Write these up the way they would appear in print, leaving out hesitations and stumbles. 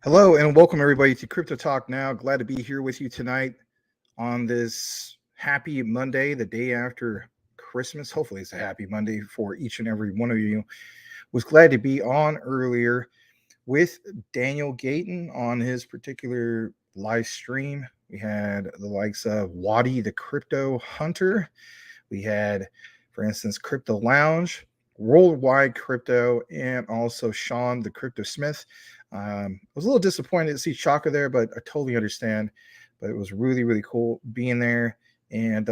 Hello and welcome everybody to Crypto Talk Now. Glad to be here with you tonight on this happy Monday, the day after Christmas. Hopefully it's a happy Monday for each and every one of you. Was glad to be on earlier with Daniel Gayton on his particular live stream. We had the likes of Waddy the Crypto Hunter. We had, for instance, Crypto Lounge, Worldwide Crypto, and also Sean the Crypto Smith. I was a little disappointed to see Chaka there, but I totally understand. But it was really, really cool being there and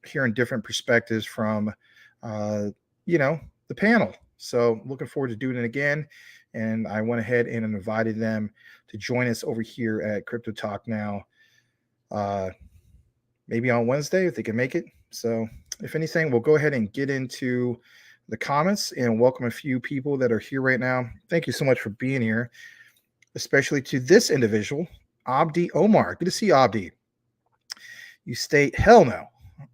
hearing different perspectives from, uh, the panel. So looking forward to doing it again. And I went ahead and invited them to join us over here at Crypto Talk Now, uh, maybe on Wednesday if they can make it. So if anything, we'll go ahead and get into the comments and welcome a few people that are here right now. Thank you so much for being here, especially to this individual, Abdi Omar. Good to see you, Abdi. You state, hell no.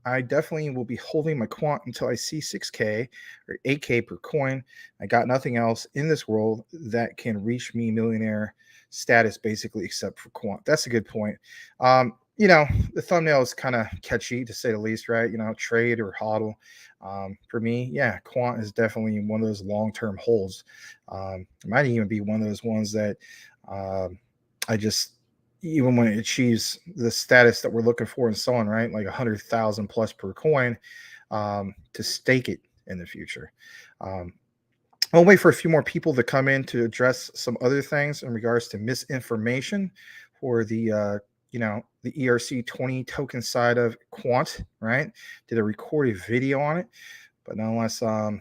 I definitely will be holding my quant until I see 6K or 8K per coin. I got nothing else in this world that can reach me millionaire status, basically, except for quant. That's a good point. The thumbnail is kind of catchy to say the least, right? Trade or hodl. For me, yeah, quant is definitely one of those long-term holds. It might even be one of those ones that I just, even when it achieves the status that we're looking for and so on, right? Like 100,000 plus per coin, to stake it in the future. I'll wait for a few more people to come in to address some other things in regards to misinformation for the ERC20 token side of Quant, right? Did a recorded video on it, but nonetheless, wanted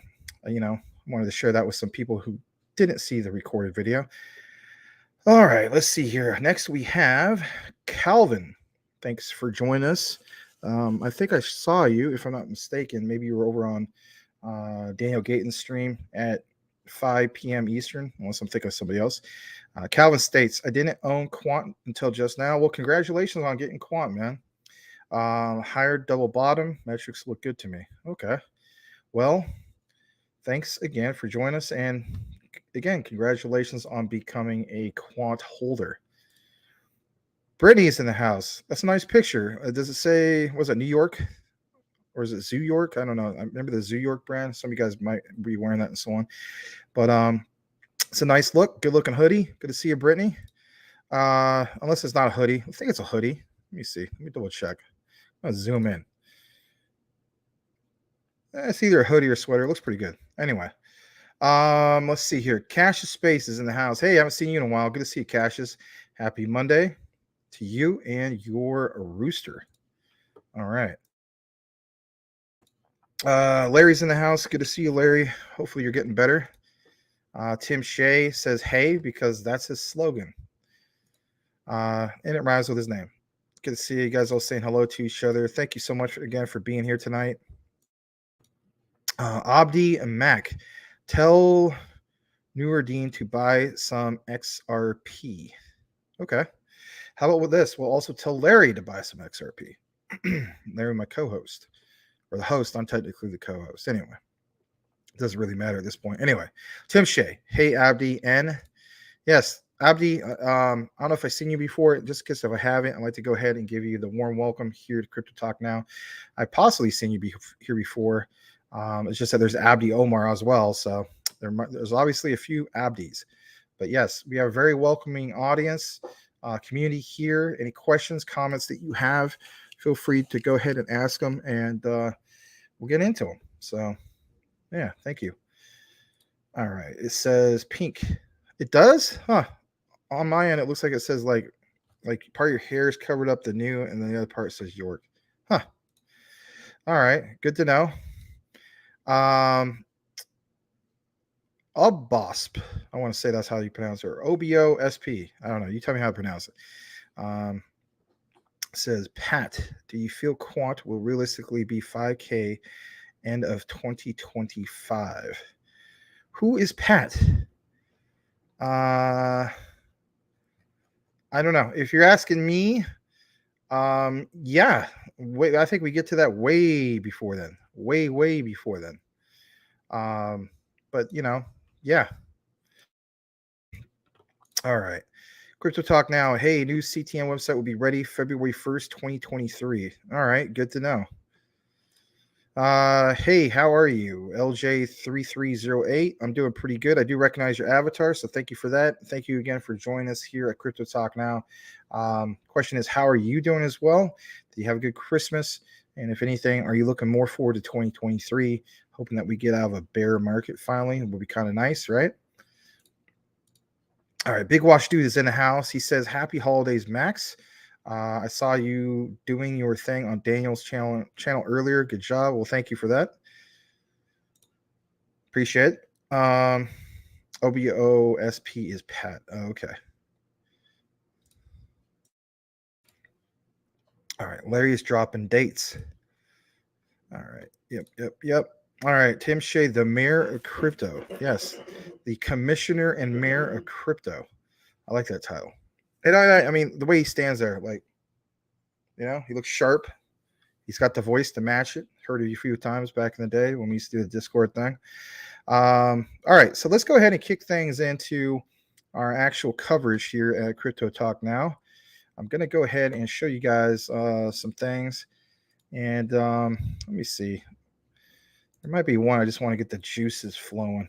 to share that with some people who didn't see the recorded video. All right, let's see here. Next, we have Calvin. Thanks for joining us. I think I saw you, if I'm not mistaken. Maybe you were over on Daniel Gayton's stream at 5 p.m. Eastern, unless I'm thinking of somebody else. Calvin states, I didn't own Quant until just now. Well, congratulations on getting Quant, man. Higher double bottom. Metrics look good to me. Okay. Well, thanks again for joining us. And again, congratulations on becoming a Quant holder. Brittany's in the house. That's a nice picture. Does it say, was it New York? Or is it Zoo York? I don't know. I remember the Zoo York brand. Some of you guys might be wearing that and so on. But it's a nice look. Good looking hoodie. Good to see you, Brittany. Unless it's not a hoodie. I think it's a hoodie. Let me see. Let me double check. I'm gonna zoom in. It's either a hoodie or sweater. It looks pretty good. Anyway. Let's see here. Cassius Space is in the house. Hey, I haven't seen you in a while. Good to see you, Cassius. Happy Monday to you and your rooster. All right. Larry's in the house. Good to see you, Larry. Hopefully you're getting better. Tim Shea says, hey, because that's his slogan. And it rhymes with his name. Good to see you guys all saying hello to each other. Thank you so much again for being here tonight. Abdi and Mac, tell Nuruddin to buy some XRP. Okay. How about with this? We'll also tell Larry to buy some XRP. Larry, my co-host. Or the host. I'm technically the co-host. Anyway. It doesn't really matter at this point. Anyway. Tim Shea. Hey, Abdi. And yes, Abdi, I don't know if I've seen you before. Just because if I haven't, I'd like to go ahead and give you the warm welcome here to Crypto Talk Now. I've possibly seen you here before. It's just that there's Abdi Omar as well. So there's obviously a few Abdis. But yes, we have a very welcoming audience, community here. Any questions, comments that you have, feel free to go ahead and ask them, and we'll get into them. So, yeah, thank you. All right. It says pink. It does? Huh. On my end, it looks like it says like part of your hair is covered up the new, and then the other part says York. Huh. All right. Good to know. Obosp. I want to say that's how you pronounce it. Or OBOSP. I don't know. You tell me how to pronounce it. Says, Pat, do you feel Quant will realistically be 5K end of 2025? Who is Pat? I don't know. If you're asking me, yeah. I think we get to that way before then. Way before then. But yeah. All right. Crypto Talk Now. Hey, new CTN website will be ready February 1st, 2023. All right, good to know. Hey, how are you? LJ3308. I'm doing pretty good. I do recognize your avatar, so thank you for that. Thank you again for joining us here at Crypto Talk Now. Question is, how are you doing as well? Do you have a good Christmas? And if anything, are you looking more forward to 2023? Hoping that we get out of a bear market finally. It will be kind of nice, right? All right, Big Wash Dude is in the house. He says, happy holidays, Max. I saw you doing your thing on Daniel's channel earlier. Good job. Well, thank you for that. Appreciate it. OBOSP is Pat. Okay. All right. Larry is dropping dates. All right. Yep. All right. Tim Shea, the mayor of crypto. Yes. The commissioner and mayor of crypto. I like that title. And I mean, the way he stands there, like, he looks sharp. He's got the voice to match it. Heard it a few times back in the day when we used to do the Discord thing. All right, so let's go ahead and kick things into our actual coverage here at Crypto Talk Now. I'm going to go ahead and show you guys some things. And let me see. There might be one. I just want to get the juices flowing.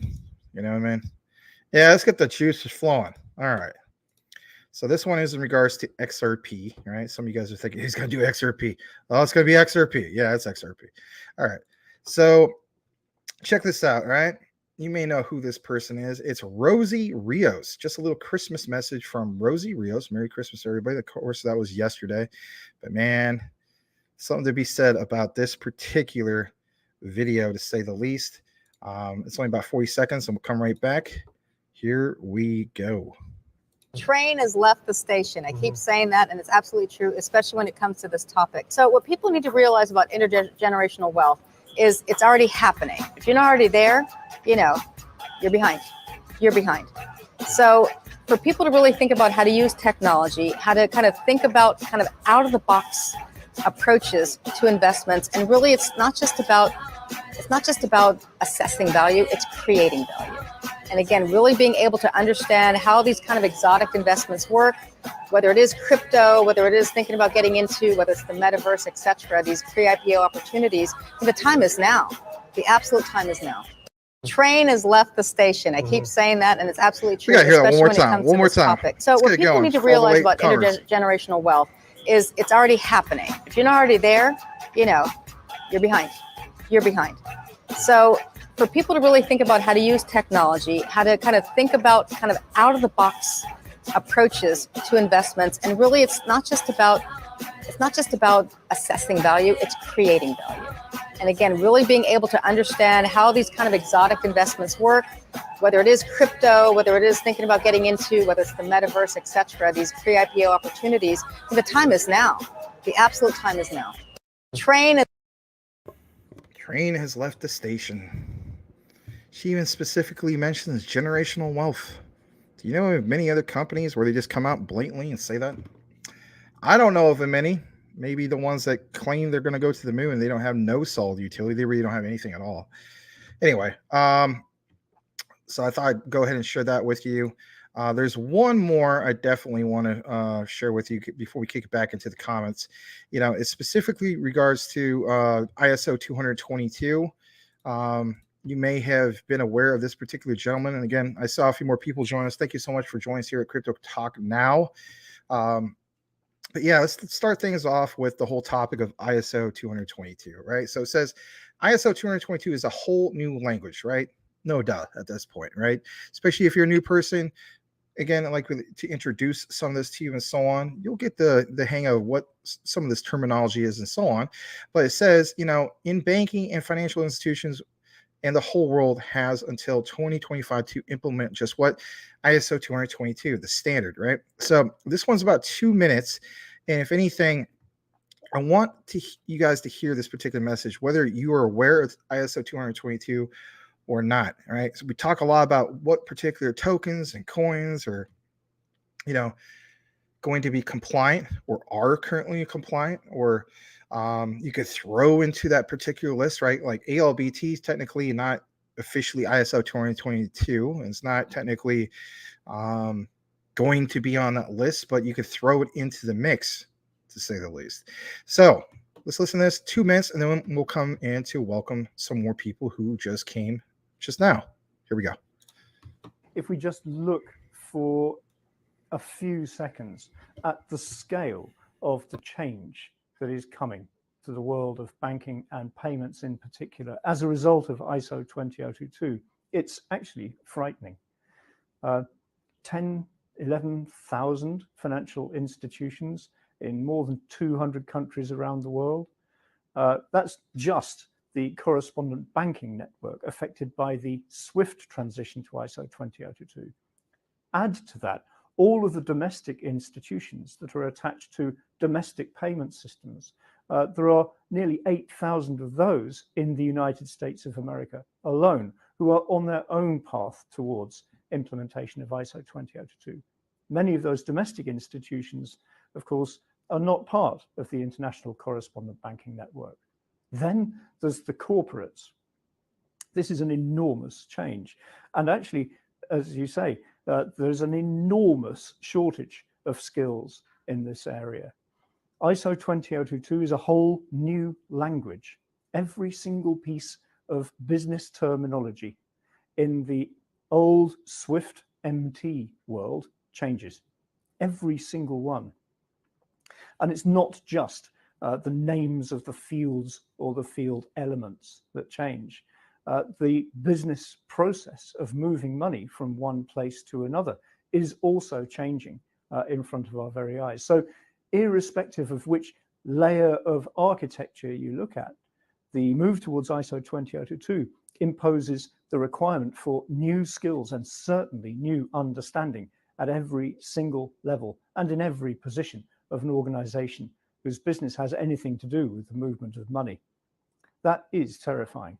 You know what I mean? Yeah, let's get the juices flowing. All right. So this one is in regards to XRP, right? Some of you guys are thinking he's going to do XRP. Oh, it's going to be XRP. Yeah, it's XRP. All right. So check this out, right? You may know who this person is. It's Rosie Rios. Just a little Christmas message from Rosie Rios. Merry Christmas, everybody. Of course, that was yesterday. But man, something to be said about this particular video, to say the least. It's only about 40 seconds, and we'll come right back. Here we go. Train has left the station. I keep saying that, and it's absolutely true, especially when it comes to this topic. So what people need to realize about intergenerational wealth is it's already happening. If you're not already there, you're behind. You're behind. So for people to really think about how to use technology, how to kind of think about kind of out of the box approaches to investments, and really it's not just about assessing value, it's creating value. And again, really being able to understand how these kind of exotic investments work, whether it is crypto, whether it is thinking about getting into, whether it's the metaverse, etc., these pre-IPO opportunities, the time is now. The absolute time is now. Train has left the station. I keep saying that, and it's absolutely true, especially when it comes to this topic. So what people need to realize about intergenerational wealth is it's already happening. If you're not already there, you're behind. You're behind. So for people to really think about how to use technology, how to kind of think about kind of out of the box approaches to investments, and really it's not just about assessing value, it's creating value. And again, really being able to understand how these kind of exotic investments work, whether it is crypto, whether it is thinking about getting into, whether it's the metaverse, etc., these pre-IPO opportunities, the time is now. The absolute time is now. Train has left the station. She even specifically mentions generational wealth. Do you know of many other companies where they just come out blatantly and say that? I don't know of many. Maybe the ones that claim they're going to go to the moon and they don't have no solid utility. They really don't have anything at all. Anyway, so I thought I'd go ahead and share that with you. There's one more I definitely want to share with you before we kick it back into the comments. It specifically regards to ISO 222. You may have been aware of this particular gentleman. And again, I saw a few more people join us. Thank you so much for joining us here at Crypto Talk Now. But yeah, let's start things off with the whole topic of ISO 222, right? So it says ISO 222 is a whole new language, right? No doubt at this point, right? Especially if you're a new person. Again, I'd like to introduce some of this to you and so on. You'll get the hang of what some of this terminology is and so on. But it says, in banking and financial institutions, and the whole world has until 2025 to implement just what? ISO 222, the standard, right? So this one's about 2 minutes. And if anything, I want you guys to hear this particular message, whether you are aware of ISO 222 or not, right? So we talk a lot about what particular tokens and coins are, going to be compliant or are currently compliant, or you could throw into that particular list, right? Like ALBT is technically not officially ISO 2022, and it's not technically going to be on that list, but you could throw it into the mix, to say the least. So let's listen to this 2 minutes, and then we'll come in to welcome some more people who just came just now. Here we go. If we just look for a few seconds at the scale of the change that is coming to the world of banking and payments in particular as a result of ISO 20022, it's actually frightening. 11,000 financial institutions in more than 200 countries around the world. That's just the correspondent banking network affected by the swift transition to ISO 20022. Add to that all of the domestic institutions that are attached to domestic payment systems. There are nearly 8,000 of those in the United States of America alone who are on their own path towards implementation of ISO 20022. Many of those domestic institutions, of course, are not part of the international correspondent banking network. Then there's the corporates. This is an enormous change. And actually, as you say, there's an enormous shortage of skills in this area. ISO 20022 is a whole new language. Every single piece of business terminology in the old Swift MT world changes. Every single one. And it's not just the names of the fields or the field elements that change. The business process of moving money from one place to another is also changing in front of our very eyes. So irrespective of which layer of architecture you look at, the move towards ISO 20022 imposes the requirement for new skills and certainly new understanding at every single level and in every position of an organization whose business has anything to do with the movement of money. That is terrifying.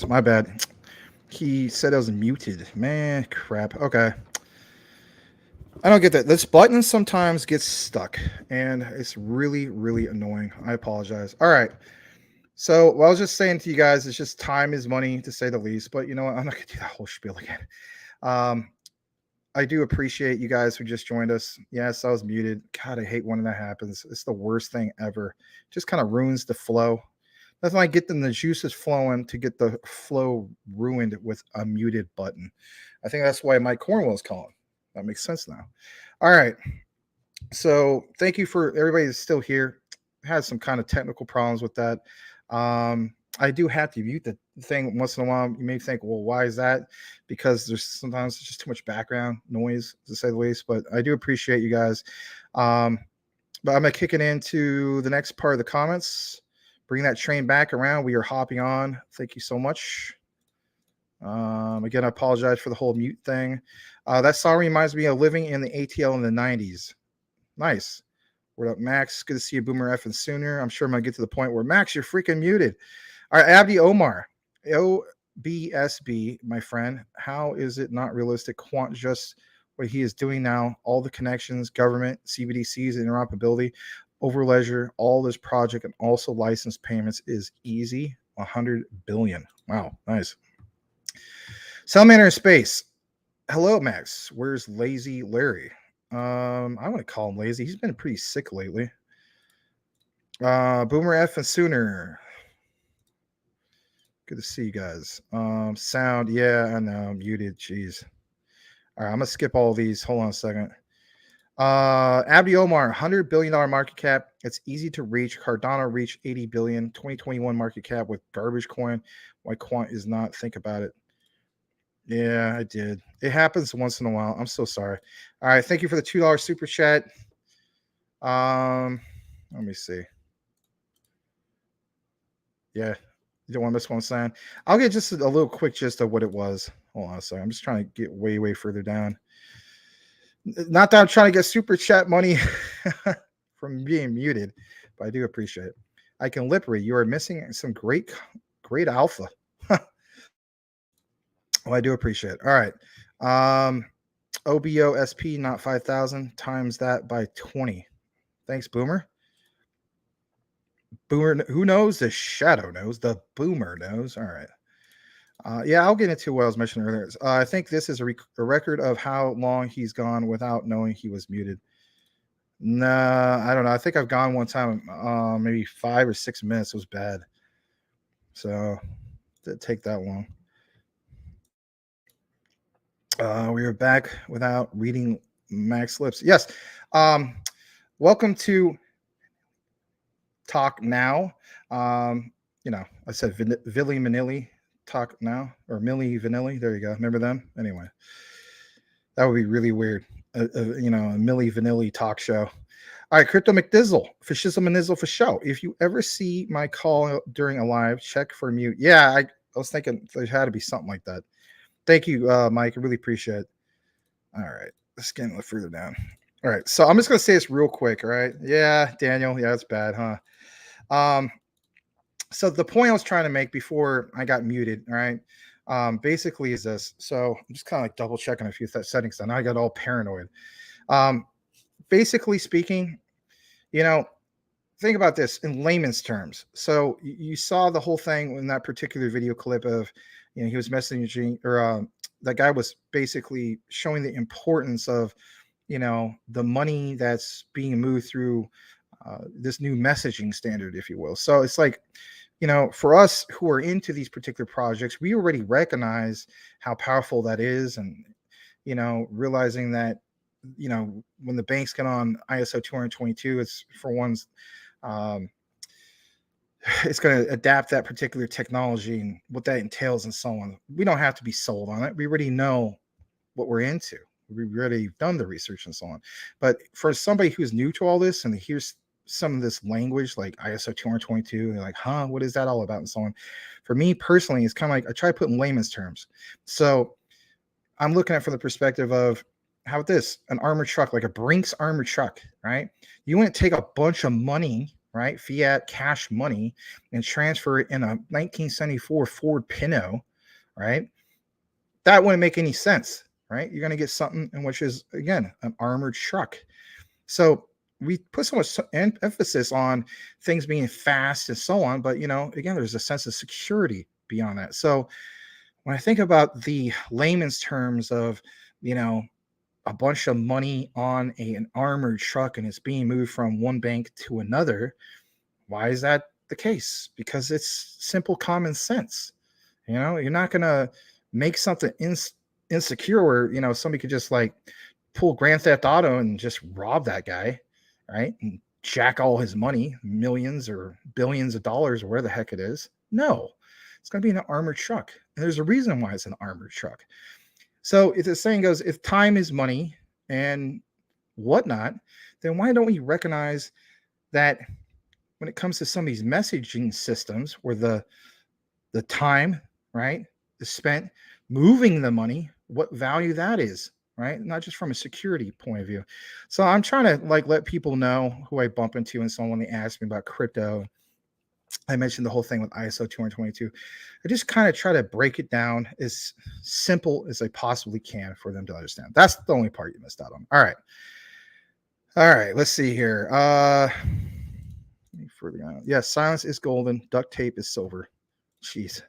My bad. He said I was muted. Man, crap. Okay. I don't get that. This button sometimes gets stuck, and it's really, really annoying. I apologize. All right. So what I was just saying to you guys, it's just time is money, to say the least. But you know what? I'm not going to do that whole spiel again. I do appreciate you guys who just joined us. Yes, I was muted. God, I hate when that happens. It's the worst thing ever. Just kind of ruins the flow. Nothing like getting the juices flowing to get the flow ruined with a muted button. I think that's why Mike Cornwell is calling. That makes sense now. All right. So thank you for everybody that's still here. Had some kind of technical problems with that. I do have to mute the thing once in a while. You may think, well, why is that? Because there's sometimes just too much background noise, to say the least. But I do appreciate you guys. But I'm gonna kick it into the next part of the comments. Bring that train back around. We are hopping on. Thank you so much. Again, I apologize for the whole mute thing. That song reminds me of living in the ATL in the 90s. Nice. What up, Max? Good to see you, Boomer F and Sooner. I'm sure I'm going to get to the point where, Max, you're freaking muted. All right, Abdi Omar. OBSB, my friend. How is it not realistic? Quant just what he is doing now. All the connections, government, CBDCs, interoperability, over ledger, all this project, and also license payments is easy. 100 billion. Wow, nice. Salamander in space. Hello, Max. Where's Lazy Larry? I want to call him lazy. He's been pretty sick lately. Boomer F and Sooner. Good to see you guys. Sound, yeah, I know, muted. Jeez. All right, I'm gonna skip all these. Hold on a second. Abdi Omar, $100 billion market cap. It's easy to reach. Cardano reached 80 billion. 2021 market cap with garbage coin. Why Quant is not? Think about it. Yeah, I did. It happens once in a while. I'm so sorry. All right, thank you for the $2 super chat. Let me see. Yeah, you don't want to miss what I'm saying. I'll get just a little quick gist of what it was. Hold on a second. I'm just trying to get way further down. Not that I'm trying to get super chat money from being muted, but I do appreciate it. I can lip read. You are missing some great alpha. Well, I do appreciate it. All right. OBOSP, not 5,000, times that by 20. Thanks, Boomer. Boomer, who knows? The shadow knows. The Boomer knows. All right. Yeah, I'll get into what I was mentioning earlier. I think this is a record of how long he's gone without knowing he was muted. Nah, I don't know. I think I've gone one time, maybe 5 or 6 minutes. It was bad. So, didn't take that long. We are back without reading Max lips. Yes. Welcome to Talk Now. You know, I said Villy Manilli Talk Now, or Millie Vanilli. There you go. Remember them? Anyway, that would be really weird. You know, a Millie Vanilli talk show. All right, Crypto McDizzle, for shizzle and nizzle for show. If you ever see my call during a live, check for mute. Yeah, I was thinking there had to be something like that. Thank you, Mike. I really appreciate it. All right, let's get a little further down. All right, so I'm just gonna say this real quick. All right, yeah, Daniel, yeah, it's bad, huh? So the point I was trying to make before I got muted, all right, basically is this. So I'm just kind of like double checking a few settings, and I got all paranoid. Basically speaking, you know, think about this in layman's terms. So you saw the whole thing in that particular video clip of, you know, he was messaging, or that guy was basically showing the importance of, you know, the money that's being moved through this new messaging standard, if you will. So it's like, you know, for us who are into these particular projects, we already recognize how powerful that is, and, you know, realizing that, you know, when the banks get on ISO 222, it's for one's it's going to adapt that particular technology and what that entails and so on. We don't have to be sold on it. We already know what we're into. We've already done the research and so on. But for somebody who's new to all this and hears some of this language like ISO 222, they're like, huh, what is that all about and so on. For me personally, it's kind of like I try to put in layman's terms. So I'm looking at it from the perspective of, how about this? An armored truck, like a Brinks armored truck, right? You wouldn't take a bunch of money right? Fiat cash money and transfer it in a 1974 Ford Pinto, right? That wouldn't make any sense, right? You're going to get something in which is, again, an armored truck. So we put so much emphasis on things being fast and so on, but, again, there's a sense of security beyond that. So when I think about the layman's terms of, a bunch of money on an armored truck and it's being moved from one bank to another, why is that the case? Because it's simple common sense. You're not going to make something insecure where, somebody could just like pull Grand Theft Auto and just rob that guy, right? And jack all his money, millions or billions of dollars, or where the heck it is. No, it's going to be an armored truck. And there's a reason why it's an armored truck. So if the saying goes, if time is money and whatnot, then why don't we recognize that when it comes to some of these messaging systems where the time, right, is spent moving the money, what value that is, right? Not just from a security point of view. So I'm trying to let people know who I bump into and so on when they ask me about crypto. I mentioned the whole thing with ISO 222. I just kind of try to break it down as simple as I possibly can for them to understand. That's the only part you missed out on. All right. Let's see here. Yeah, silence is golden. Duct tape is silver. Jeez.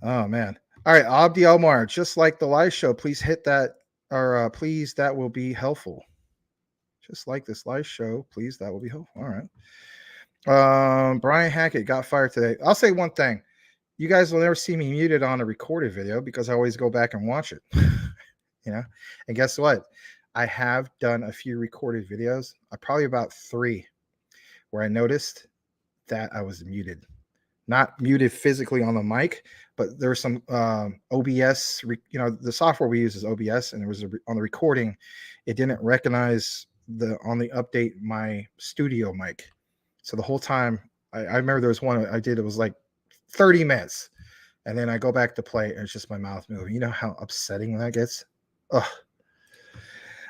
Oh man. All right, Abdi Omar, just like the live show, please hit that, or please, that will be helpful. Just like this live show, please, that will be helpful. All right. Brian Hackett got fired today. I'll say one thing. You guys will never see me muted on a recorded video because I always go back and watch it. And guess what? I have done a few recorded videos, probably about 3, where I noticed that I was muted. Not muted physically on the mic, but there's some OBS, the software we use is OBS, and there was on the recording, it didn't recognize on the update my studio mic. So the whole time, I remember there was one I did, it was like 30 minutes. And then I go back to play and it's just my mouth moving. You know how upsetting that gets? Ugh.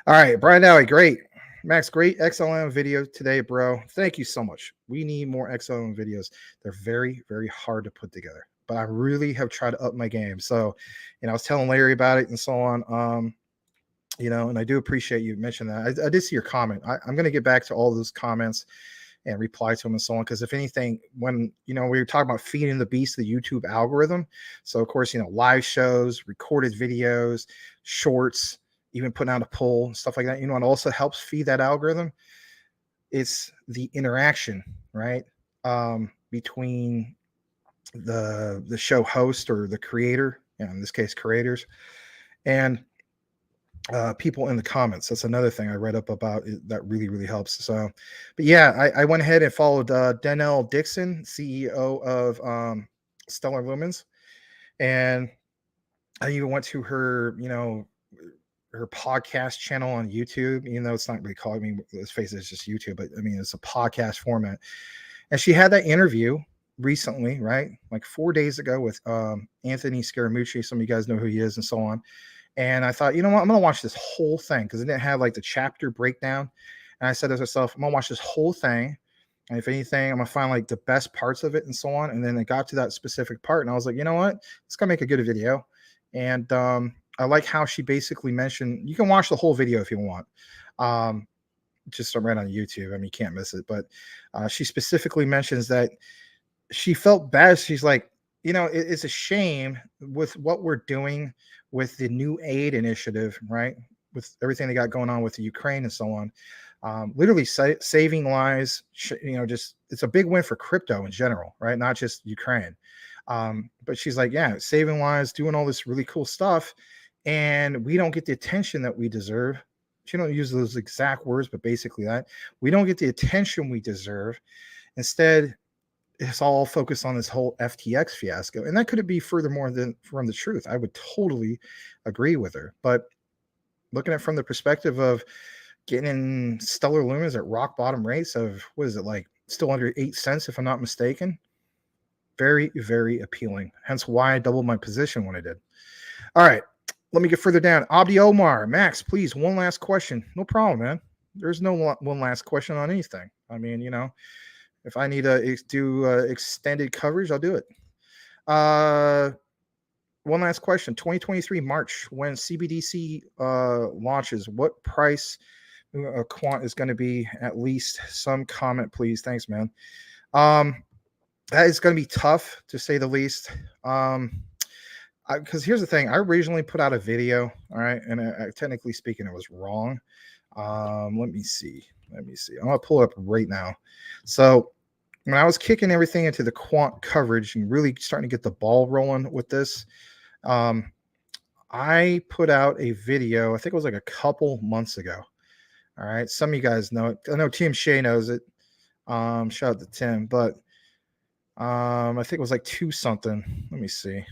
All right, Brian Dowie, great. Max, great XLM video today, bro. Thank you so much. We need more XLM videos. They're very, very hard to put together. But I really have tried to up my game. So, I was telling Larry about it and so on. And I do appreciate you mentioning that. I did see your comment. I'm going to get back to all those comments and reply to them and so on. Because if anything, when, we were talking about feeding the beast, the YouTube algorithm. So, of course, live shows, recorded videos, shorts, even putting out a poll and stuff like that. It also helps feed that algorithm. It's the interaction, right? Between the show host or the creator, in this case, creators, and people in the comments. That's another thing I read up about that really, really helps. So, but yeah, I went ahead and followed Danelle Dixon, CEO of Stellar Lumens. And I even went to her, her podcast channel on YouTube, even though it's not really called, let's face it, it's just YouTube, but it's a podcast format. And she had that interview recently, right? Like 4 days ago with Anthony Scaramucci. Some of you guys know who he is and so on. And I thought, you know what? I'm going to watch this whole thing because it didn't have like the chapter breakdown. And I said to myself, I'm going to watch this whole thing. And if anything, I'm going to find like the best parts of it and so on. And then it got to that specific part. And I was like, you know what? It's going to make a good video. And I like how she basically mentioned, you can watch the whole video if you want. Just right on YouTube. You can't miss it. But she specifically mentions that she felt bad. She's like, it's a shame with what we're doing with the new aid initiative, right? With everything they got going on with the Ukraine and so on. Literally saving lives, just it's a big win for crypto in general, right? Not just Ukraine. But she's like, yeah, saving lives, doing all this really cool stuff. And we don't get the attention that we deserve. She don't use those exact words, but basically that we don't get the attention we deserve. Instead, it's all focused on this whole FTX fiasco. And that couldn't be furthermore than from the truth. I would totally agree with her. But looking at it from the perspective of getting Stellar Lumens at rock bottom rates of, what is it, like still under 8 cents, if I'm not mistaken. Very, very appealing. Hence why I doubled my position when I did. All right. Let me get further down. Abdi Omar, Max, please, one last question. No problem, man. there's no one last question on anything. I mean, if I need to do extended coverage, I'll do it. One last question. 2023 March, when CBDC launches, what price quant is going to be? At least some comment, please. Thanks, man. That is going to be tough, to say the least. Because here's the thing. I originally put out a video, all right, and technically speaking, it was wrong. Let me see. I'm going to pull it up right now. So when I was kicking everything into the quant coverage and really starting to get the ball rolling with this, I put out a video, I think it was like a couple months ago. All right. Some of you guys know it. I know Tim Shea knows it. Shout out to Tim, but I think it was like 2 something. Let me see.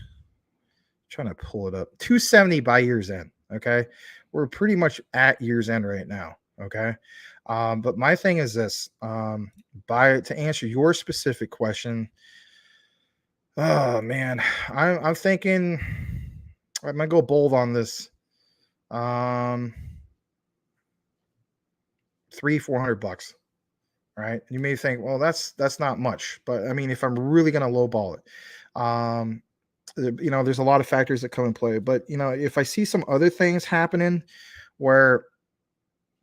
Trying to pull it up. 270 by year's end. Okay. We're pretty much at year's end right now. Okay. But my thing is this, to answer your specific question. Oh man, I'm thinking I might go bold on this. $300-400. Right. You may think, well, that's not much, but I mean, if I'm really going to lowball it, there's a lot of factors that come in play, but if I see some other things happening where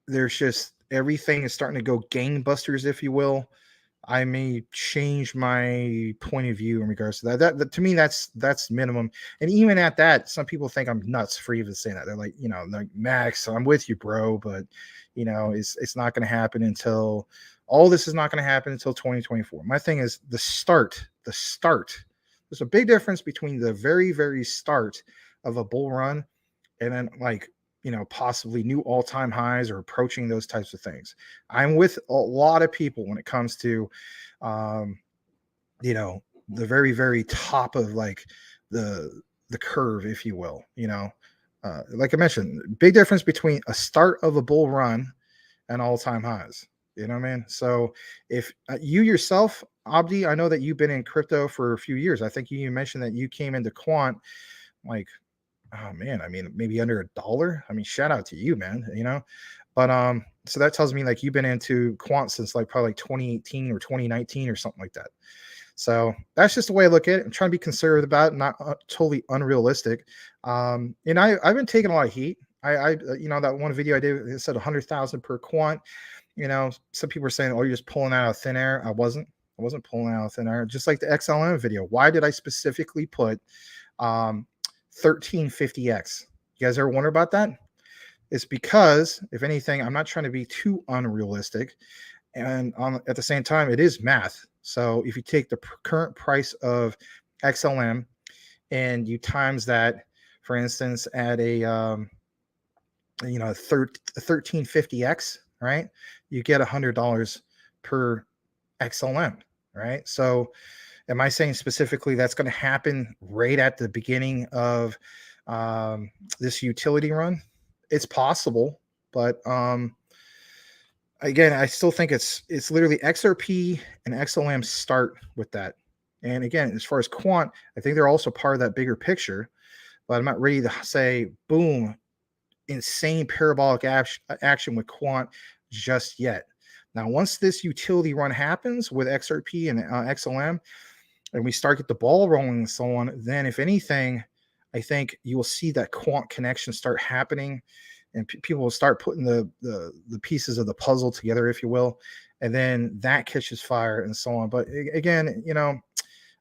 there's just everything is starting to go gangbusters, if you will, I may change my point of view in regards to that. That to me, that's minimum. And even at that, some people think I'm nuts for even saying that. They're like, like, Max, I'm with you, bro, but it's not going to happen until all this is not going to happen until 2024. My thing is the start. There's a big difference between the very, very start of a bull run and then possibly new all-time highs or approaching those types of things. I'm with a lot of people when it comes to, the very, very top of like the curve, if you will, like I mentioned, big difference between a start of a bull run and all-time highs. You know what I mean? So if you yourself, Abdi, I know that you've been in crypto for a few years. I think you mentioned that you came into quant like, oh man, I mean, maybe under $1. I mean, shout out to you, man, but so that tells me like you've been into quant since like probably like 2018 or 2019 or something like that. So that's just the way I look at it. I'm trying to be conservative about it, not totally unrealistic. And I've been taking a lot of heat. I that one video I did, it said 100,000 per quant. Some people are saying, oh, you're just pulling out of thin air. I wasn't pulling out of thin air. Just like the XLM video. Why did I specifically put 1350x? You guys ever wonder about that? It's because, if anything, I'm not trying to be too unrealistic, and at the same time, it is math. So if you take the current price of XLM and you times that, for instance, at a 1350x, right, you get $100 per XLM, right? So am I saying specifically that's going to happen right at the beginning of this utility run? It's possible, but again, I still think it's literally XRP and XLM start with that. And again, as far as quant, I think they're also part of that bigger picture, but I'm not ready to say, boom, insane parabolic action with quant just yet. Now, once this utility run happens with XRP and XLM, and we start get the ball rolling and so on, then if anything, I think you will see that quant connection start happening, and people will start putting the pieces of the puzzle together, if you will, and then that catches fire and so on. But again,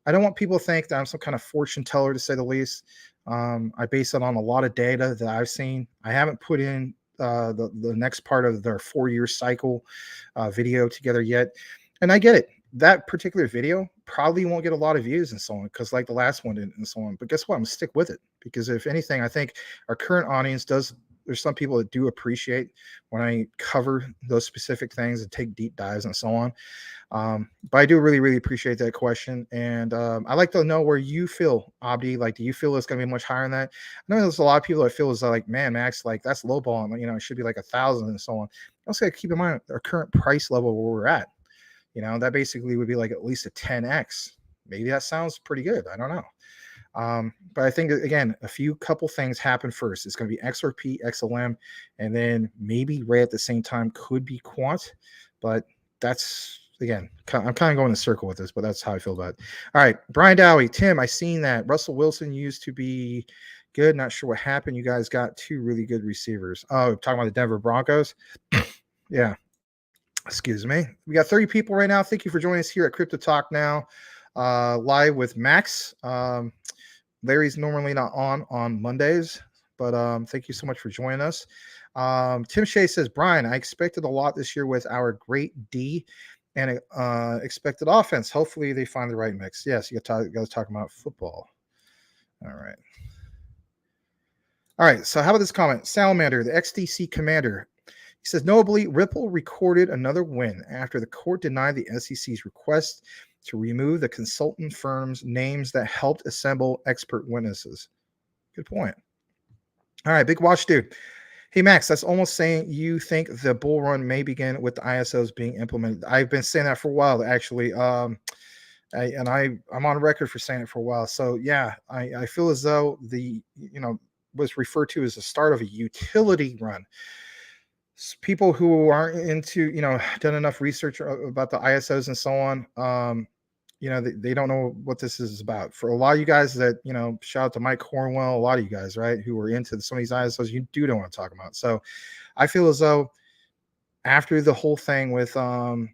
I don't want people to think that I'm some kind of fortune teller, to say the least. I base it on a lot of data that I've seen. I haven't put in the next part of their 4-year cycle video together yet, and I get it. That particular video probably won't get a lot of views and so on, because like the last one didn't and so on. But guess what? I'm gonna stick with it, because if anything, I think our current audience does. There's some people that do appreciate when I cover those specific things and take deep dives and so on. But I do really, really appreciate that question. And I'd like to know where you feel, Abdi. Like, do you feel it's going to be much higher than that? I know there's a lot of people that feel is like, man, Max, like that's lowballing. It should be like 1,000 and so on. I also got to keep in mind our current price level where we're at. That basically would be like at least a 10x. Maybe that sounds pretty good. I don't know. But I think, again, a couple things happen first. It's going to be XRP, XLM, and then maybe Ray at the same time could be Quant. But that's, again, I'm kind of going in a circle with this, but that's how I feel about it. All right, Brian Dowie, Tim, I seen that Russell Wilson used to be good. Not sure what happened. You guys got two really good receivers. Oh, talking about the Denver Broncos. Yeah. Excuse me. We got 30 people right now. Thank you for joining us here at Crypto Talk Now, live with Max. Larry's normally not on Mondays, but thank you so much for joining us. Tim Shea says, Brian, I expected a lot this year with our great D and expected offense. Hopefully they find the right mix. Yes, you guys talking about football. All right. All right. So how about this comment? Salamander, the XDC commander. He says, notably, Ripple recorded another win after the court denied the SEC's request to remove the consultant firm's names that helped assemble expert witnesses. Good point. All right, Big Watch Dude. Hey, Max, that's almost saying you think the bull run may begin with the ISOs being implemented. I've been saying that for a while, actually. I'm on record for saying it for a while. So, yeah, I feel as though was referred to as the start of a utility run. People who aren't into, done enough research about the ISOs and so on, they don't know what this is about. For a lot of you guys that, shout out to Mike Cornwell, a lot of you guys, right, who are into some of these ISOs, you do know what I'm talking about. So I feel as though after the whole thing with the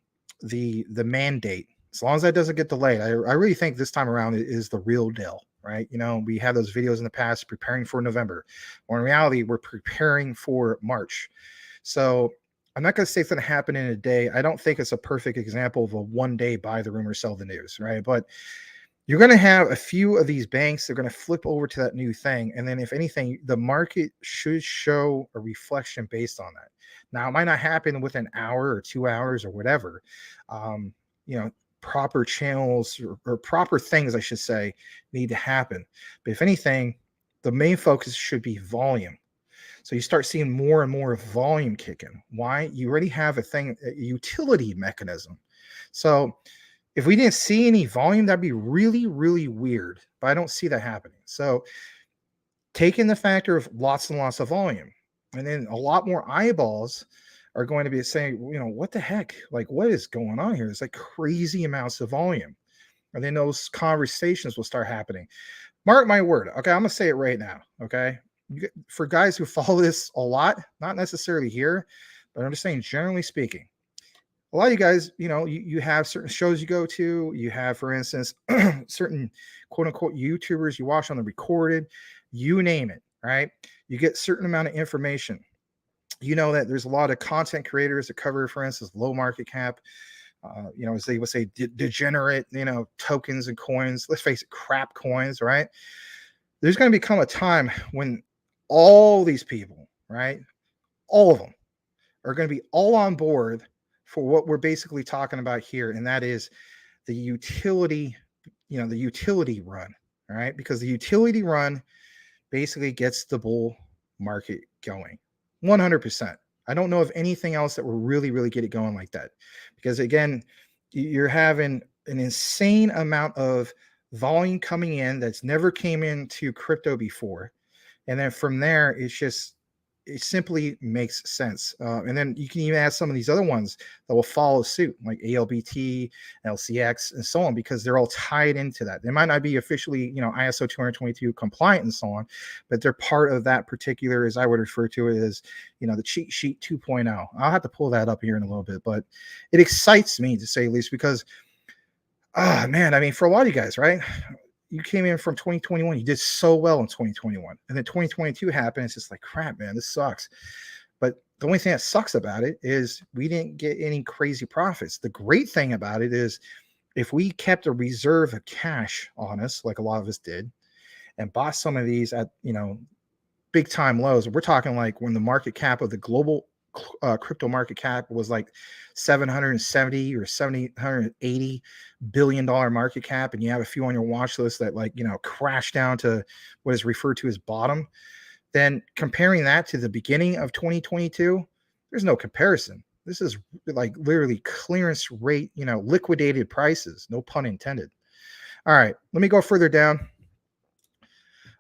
mandate, as long as that doesn't get delayed, I really think this time around is the real deal, right? We had those videos in the past preparing for November, or in reality, we're preparing for March. So I'm not going to say it's going to happen in a day. I don't think it's a perfect example of a one day buy the rumor, sell the news, right? But you're going to have a few of these banks that are going to flip over to that new thing. And then if anything, the market should show a reflection based on that. Now, it might not happen within an hour or 2 hours or whatever. Proper channels or proper things, I should say, need to happen. But if anything, the main focus should be volume. So you start seeing more and more volume kicking. Why? You already have a utility mechanism. So if we didn't see any volume, that'd be really, really weird. But I don't see that happening. So taking the factor of lots and lots of volume, and then a lot more eyeballs are going to be saying, what the heck? Like, what is going on here? It's like crazy amounts of volume. And then those conversations will start happening. Mark my word. Okay, I'm going to say it right now. Okay. For guys who follow this a lot, not necessarily here, but I'm just saying, generally speaking, a lot of you guys, you have certain shows you go to. You have, for instance, certain quote unquote YouTubers you watch on the recorded, you name it, right? You get certain amount of information. That there's a lot of content creators that cover, for instance, low market cap, as they would say, degenerate, tokens and coins. Let's face it, crap coins, right? There's going to become a time when all these people, right, all of them are going to be all on board for what we're basically talking about here. And that is the utility, the utility run, all right? Because the utility run basically gets the bull market going 100%. I don't know of anything else that will really, really get it going like that. Because again, you're having an insane amount of volume coming in that's never came into crypto before. And then from there, it simply makes sense. And then you can even add some of these other ones that will follow suit, like ALBT, LCX, and so on, because they're all tied into that. They might not be officially, ISO 222 compliant and so on, but they're part of that particular, as I would refer to it as, the cheat sheet 2.0. I'll have to pull that up here in a little bit, but it excites me, to say the least, because, man, I mean, for a lot of you guys, right? You came in from 2021. You did so well in 2021. And then 2022 happened. It's just like, crap, man, this sucks. But the only thing that sucks about it is we didn't get any crazy profits. The great thing about it is if we kept a reserve of cash on us, like a lot of us did, and bought some of these at, big time lows, we're talking like when the market cap of the global crypto market cap was like 770 or 780 billion dollar market cap, and you have a few on your watch list that crash down to what is referred to as bottom, then comparing that to the beginning of 2022, there's no comparison. This is like literally clearance rate, liquidated prices, no pun intended. All right, let me go further down.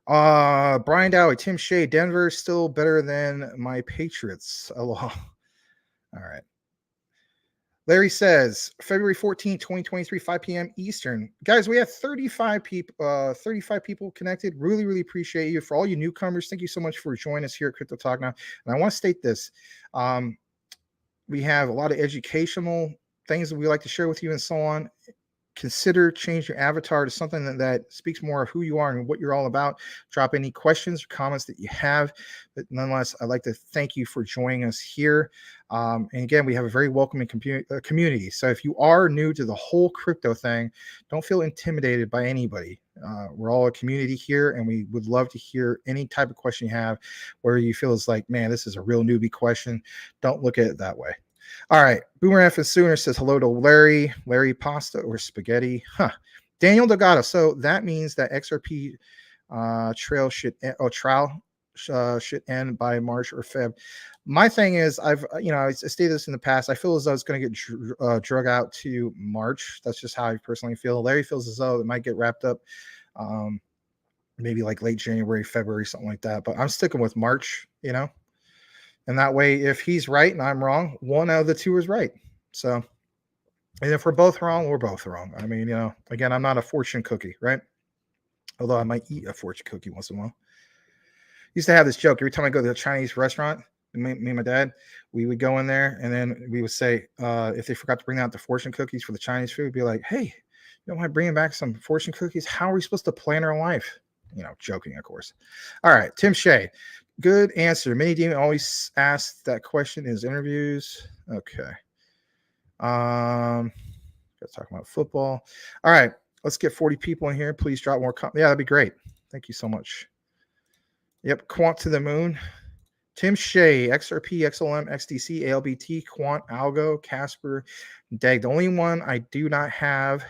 Brian Dowie, Tim Shea, Denver is still better than my Patriots. Aloha. All right. Larry says February 14, 2023, 5 p.m. Eastern. Guys, we have 35 people connected. Really, really appreciate you. For all you newcomers, thank you so much for joining us here at Crypto Talk Now. And I want to state this. We have a lot of educational things that we like to share with you and so on. Consider change your avatar to something that speaks more of who you are and what you're all about. Drop any questions or comments that you have. But nonetheless, I'd like to thank you for joining us here. And again, we have a very welcoming community. So if you are new to the whole crypto thing, don't feel intimidated by anybody. We're all a community here, and we would love to hear any type of question you have where you feel it's like, man, this is a real newbie question. Don't look at it that way. All right. Boomer F and Sooner says hello to Larry. Larry pasta or spaghetti. Daniel Delgado. So that means that XRP trial should end by March or Feb. My thing is, I stated this in the past. I feel as though it's going to get drug out to March. That's just how I personally feel. Larry feels as though it might get wrapped up maybe like late January, February, something like that. But I'm sticking with March, And that way, if he's right and I'm wrong, one out of the two is right. So, and if we're both wrong, we're both wrong. I mean, again, I'm not a fortune cookie, right? Although I might eat a fortune cookie once in a while. Used to have this joke every time I go to a Chinese restaurant. Me and my dad, we would go in there and then we would say, if they forgot to bring out the fortune cookies for the Chinese food, we'd be like, hey, you don't mind bringing back some fortune cookies? How are we supposed to plan our life? Joking, of course. All right, Tim Shea. Good answer. Mini Demon always asks that question in his interviews. Okay. Let's talk about football. All right. Let's get 40 people in here. Please drop more comments. Yeah, that'd be great. Thank you so much. Yep. Quant to the moon. Tim Shea, XRP, XLM, XDC, ALBT, Quant, Algo, Casper, DEG. The only one I do not have.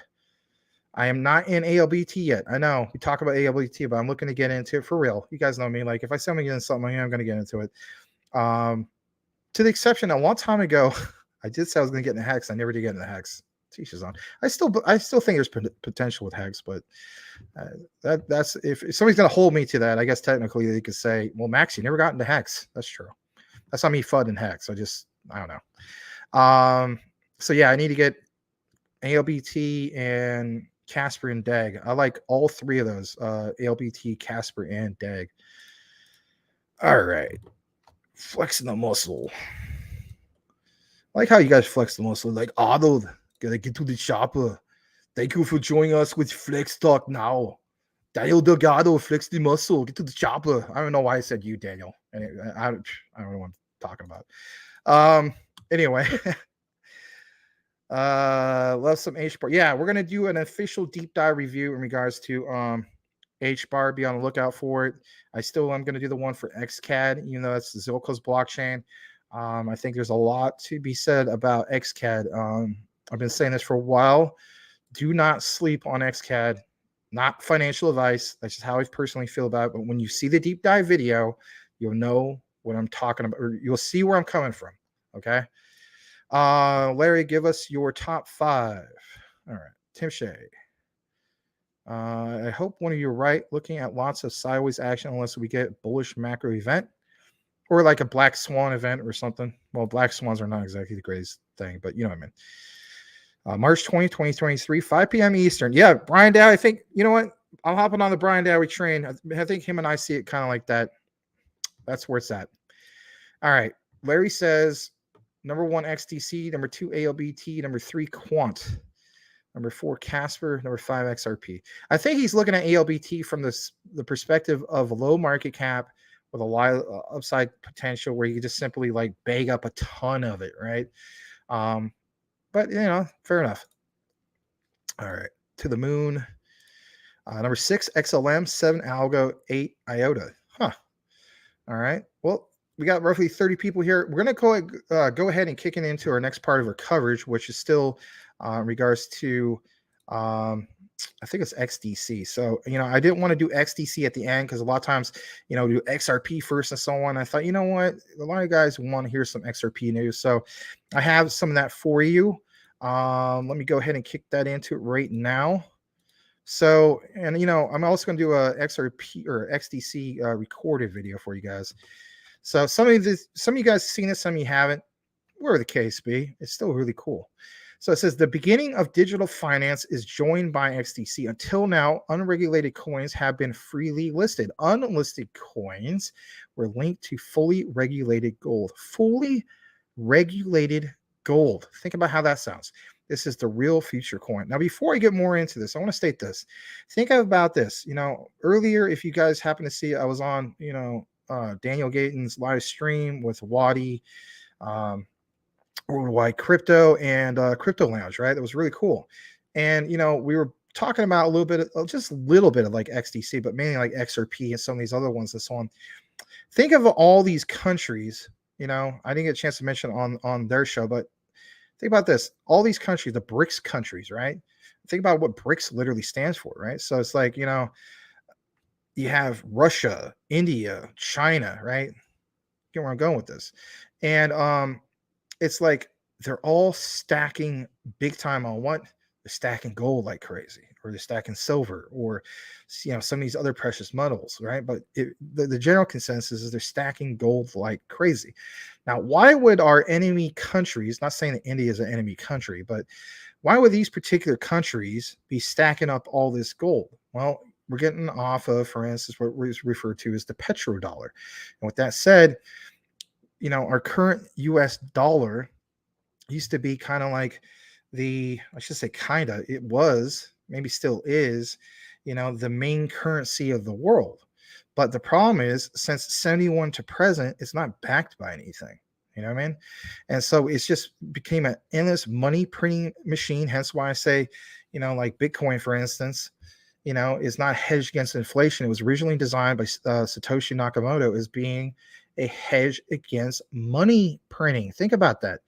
I am not in ALBT yet. I know we talk about ALBT, but I'm looking to get into it for real. You guys know me. Like if I say I'm going to get into something, I'm going to get into it. To the exception, a long time ago, I did say I was going to get into Hex. I never did get into Hex. Teaches on. I still think there's potential with Hex, but that's if somebody's going to hold me to that, I guess technically they could say, well, Max, you never got into Hex. That's true. That's not me fudding Hex. I don't know. So yeah, I need to get ALBT and Casper and DEG. I like all three of those, ALBT, Casper, and DEG. All right. Flexing the muscle. I like how you guys flex the muscle. Like, Hodl, gotta get to the chopper. Thank you for joining us with Flex Talk Now. Daniel Delgado, flex the muscle. Get to the chopper. I don't know why I said you, Daniel. And I don't know what I'm talking about. Anyway. Love some HBAR. Yeah, we're gonna do an official deep dive review in regards to HBAR. Be on the lookout for it. I'm gonna do the one for XCAD, even though that's Zilkh's blockchain. I think there's a lot to be said about XCAD. I've been saying this for a while. Do not sleep on XCAD. Not financial advice. That's just how I personally feel about it. But when you see the deep dive video, you'll know what I'm talking about, or you'll see where I'm coming from. Okay. Larry, give us your top 5. All right. Tim Shea. I hope one of you are right. Looking at lots of sideways action unless we get bullish macro event or like a black swan event or something. Well, black swans are not exactly the greatest thing, but you know what I mean. March 20, 2023, 5 p.m. Eastern. Yeah, Brian Dowie. I think, you know what? I'm hopping on the Brian Dowie train. I think him and I see it kind of like that. That's where it's at. All right. Larry says, number 1, XDC. Number 2, ALBT. Number 3, Quant. Number 4, Casper. Number 5, XRP. I think he's looking at ALBT from the perspective of low market cap with a lot of upside potential where you can just simply like bag up a ton of it, right? But, fair enough. All right. To the moon. Number 6, XLM. 7, Algo. 8, IOTA. Huh. All right. Well, we got roughly 30 people here. We're going to go ahead and kick it into our next part of our coverage, which is still in regards to, I think it's XDC. So, I didn't want to do XDC at the end because a lot of times, do XRP first and so on. I thought, you know what? A lot of guys want to hear some XRP news. So I have some of that for you. Let me go ahead and kick that into it right now. So, and I'm also going to do a XRP or XDC recorded video for you guys. So some of you guys have seen it, some of you haven't. Whatever the case be, it's still really cool. So it says the beginning of digital finance is joined by XDC. Until now, unregulated coins have been freely listed. Unlisted coins were linked to fully regulated gold. Fully regulated gold. Think about how that sounds. This is the real future coin. Now, before I get more into this, I want to state this. Think about this. Earlier, if you guys happen to see, I was on, Daniel Gayton's live stream with Wadi, Worldwide Crypto, and Crypto Lounge, right? That was really cool. And we were talking about just a little bit of like XDC, but mainly like XRP and some of these other ones and so on. Think of all these countries. I didn't get a chance to mention on their show, but think about this. All these countries, the BRICS countries, right? Think about what BRICS literally stands for, right? So it's like, you have Russia, India, China, right? Get where I'm going with this. And it's like they're all stacking big time on what? They're stacking gold like crazy, or they're stacking silver, or some of these other precious metals, right? But the general consensus is they're stacking gold like crazy. Now, why would our enemy countries, not saying that India is an enemy country, but why would these particular countries be stacking up all this gold? Well, we're getting off of, for instance, what we refer to as the petrodollar. And with that said, our current US dollar used to be kind of like it was, maybe still is, the main currency of the world. But the problem is, since 71 to present, it's not backed by anything. You know what I mean? And so it's just became an endless money printing machine. Hence why I say, like Bitcoin, for instance, is not hedged against inflation. It was originally designed by Satoshi Nakamoto as being a hedge against money printing. Think about that.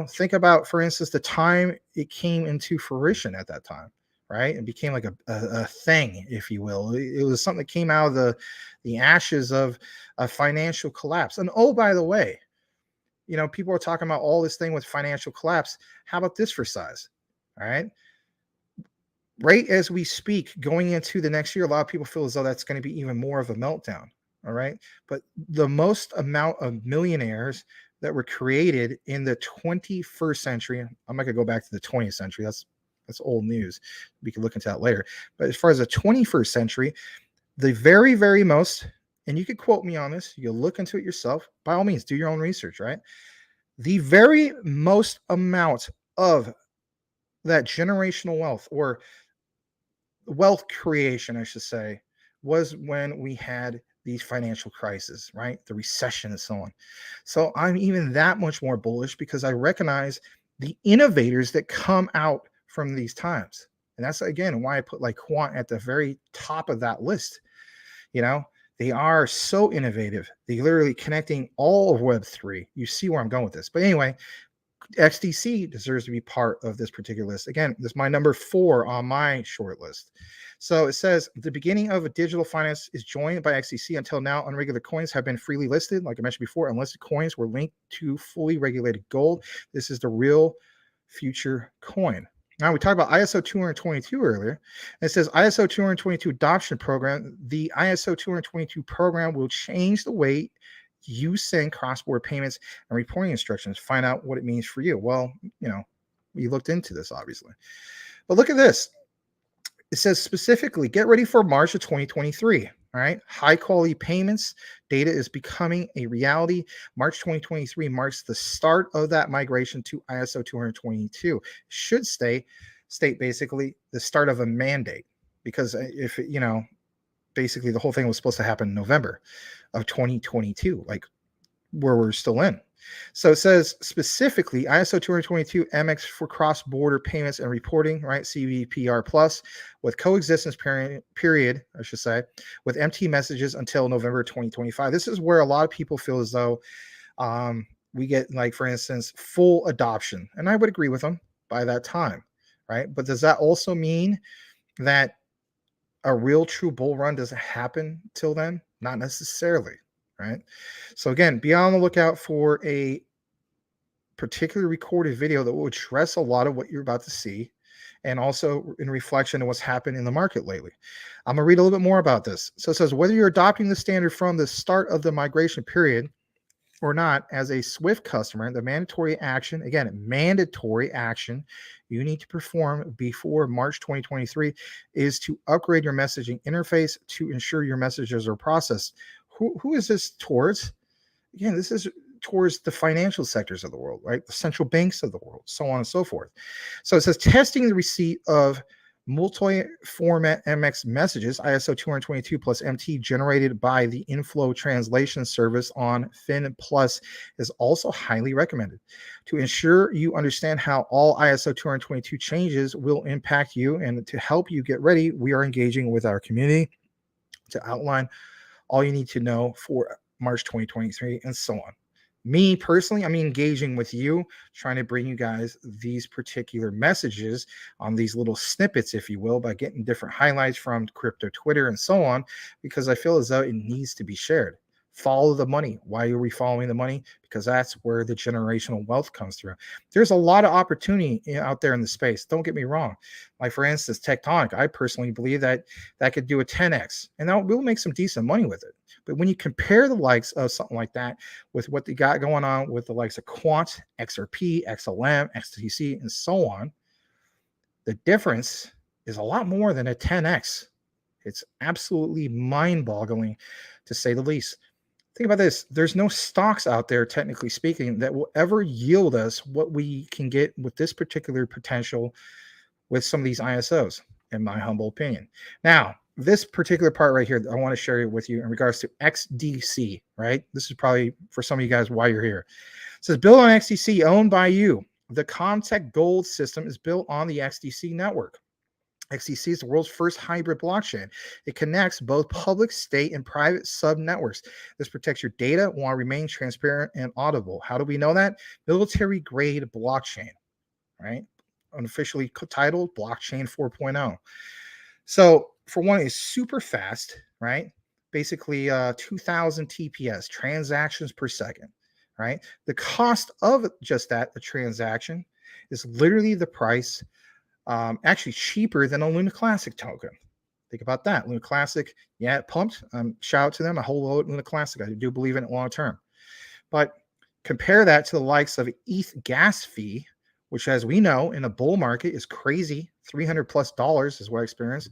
Think about, for instance, the time it came into fruition at that time, right? It became like a thing, if you will. It was something that came out of the ashes of a financial collapse. And oh, by the way, people are talking about all this thing with financial collapse. How about this for size? All right. Right as we speak, going into the next year, a lot of people feel as though that's going to be even more of a meltdown. All right. But the most amount of millionaires that were created in the 21st century, I'm not going to go back to the 20th century. That's old news. We can look into that later. But as far as the 21st century, the very, very most, and you could quote me on this, you look into it yourself, by all means, do your own research, right? The very most amount of that generational wealth, or wealth creation, I should say, was when we had these financial crises, right? The recession and so on. So I'm even that much more bullish because I recognize the innovators that come out from these times. And that's, again, why I put like quant at the very top of that list. They are so innovative. They're literally connecting all of Web3. You see where I'm going with this. But anyway, XDC deserves to be part of this particular list. Again, this is my number 4 on my short list. So it says the beginning of a digital finance is joined by XDC. Until now, unregulated coins have been freely listed. Like I mentioned before, unlisted coins were linked to fully regulated gold. This is the real future coin. Now, we talked about ISO 222 earlier. It says ISO 222 adoption program. The ISO 222 program will change the way you send cross-border payments and reporting instructions. Find out what it means for you. Well, we looked into this, obviously. But look at this. It says specifically, get ready for March of 2023. All right. High quality payments data is becoming a reality. March 2023 marks the start of that migration to ISO 222. Should state basically the start of a mandate, because if basically the whole thing was supposed to happen in November of 2022, like where we're still in. So it says specifically ISO 222 MX for cross-border payments and reporting, right? CVPR plus, with coexistence period, I should say, with MT messages until November 2025. This is where a lot of people feel as though we get, like, for instance, full adoption. And I would agree with them by that time, right? But does that also mean that a real true bull run doesn't happen till then? Not necessarily. Right. So again, be on the lookout for a particular recorded video that will address a lot of what you're about to see. and also in reflection of what's happened in the market lately. I'm going to read a little bit more about this. So it says, whether you're adopting the standard from the start of the migration period or not, as a Swift customer, the mandatory action, again, mandatory action you need to perform before March 2023 is to upgrade your messaging interface to ensure your messages are processed. Who is this towards? Again, this is towards the financial sectors of the world, right? The central banks of the world, so on and so forth. So it says testing the receipt of multi-format MX messages, ISO 222 plus MT, generated by the Inflow translation service on Fin Plus is also highly recommended. To ensure you understand how all ISO 222 changes will impact you and to help you get ready, we are engaging with our community to outline all you need to know for March 2023 and so on. Me personally, I'm engaging with you, trying to bring you guys these particular messages on these little snippets, if you will, by getting different highlights from crypto Twitter and so on, because I feel as though it needs to be shared. Follow the money. Why are we following the money? Because that's where the generational wealth comes through. There's a lot of opportunity out there in the space. Don't get me wrong. Like, for instance, Tectonic, I personally believe that could do a 10x, and that we'll make some decent money with it. But when you compare the likes of something like that with what they got going on with the likes of Quant, XRP, XLM, XTC, and so on, the difference is a lot more than a 10x. It's absolutely mind-boggling, to say the least. Think about this. There's no stocks out there, technically speaking, that will ever yield us what we can get with this particular potential with some of these ISOs, in my humble opinion. Now, this particular part right here, I want to share with you in regards to XDC, right? This is probably for some of you guys why you're here. It says, built on XDC, owned by you. The Comtech Gold system is built on the XDC network. XDC is the world's first hybrid blockchain. It connects both public, state, and private sub-networks. This protects your data while remaining transparent and audible. How do we know that? Military-grade blockchain, right? Unofficially titled Blockchain 4.0. So for one, it's super fast, right? Basically 2,000 TPS, transactions per second, right? The cost of just that, a transaction, is literally the price, actually cheaper than a Luna Classic token. Think about that. Luna Classic, yeah, it pumped. Shout out to them. I hold low at Luna Classic. I do believe in it long term. But compare that to the likes of ETH gas fee, which, as we know, in a bull market is crazy. $300+ is what I experienced.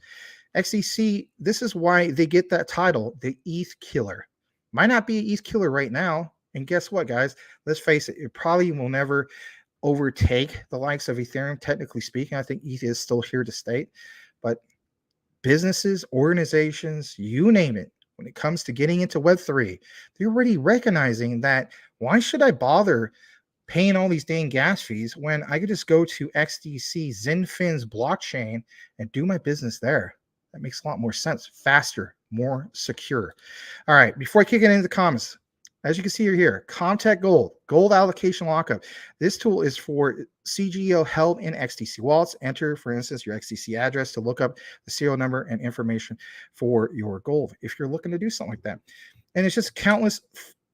XDC, this is why they get that title, the ETH killer. Might not be an ETH killer right now. And guess what, guys? Let's face it, it probably will never overtake the likes of Ethereum, technically speaking. I think ETH is still here to stay. But businesses, organizations, you name it, when it comes to getting into Web3, they're already recognizing that why should I bother paying all these dang gas fees when I could just go to XDC Zenfin's blockchain and do my business there? That makes a lot more sense, faster, more secure. All right, before I kick it into the comments, as you can see here, Comtech Gold allocation lockup. This tool is for CGO held in XDC wallets. Enter, for instance, your XDC address to look up the serial number and information for your gold if you're looking to do something like that. And it's just countless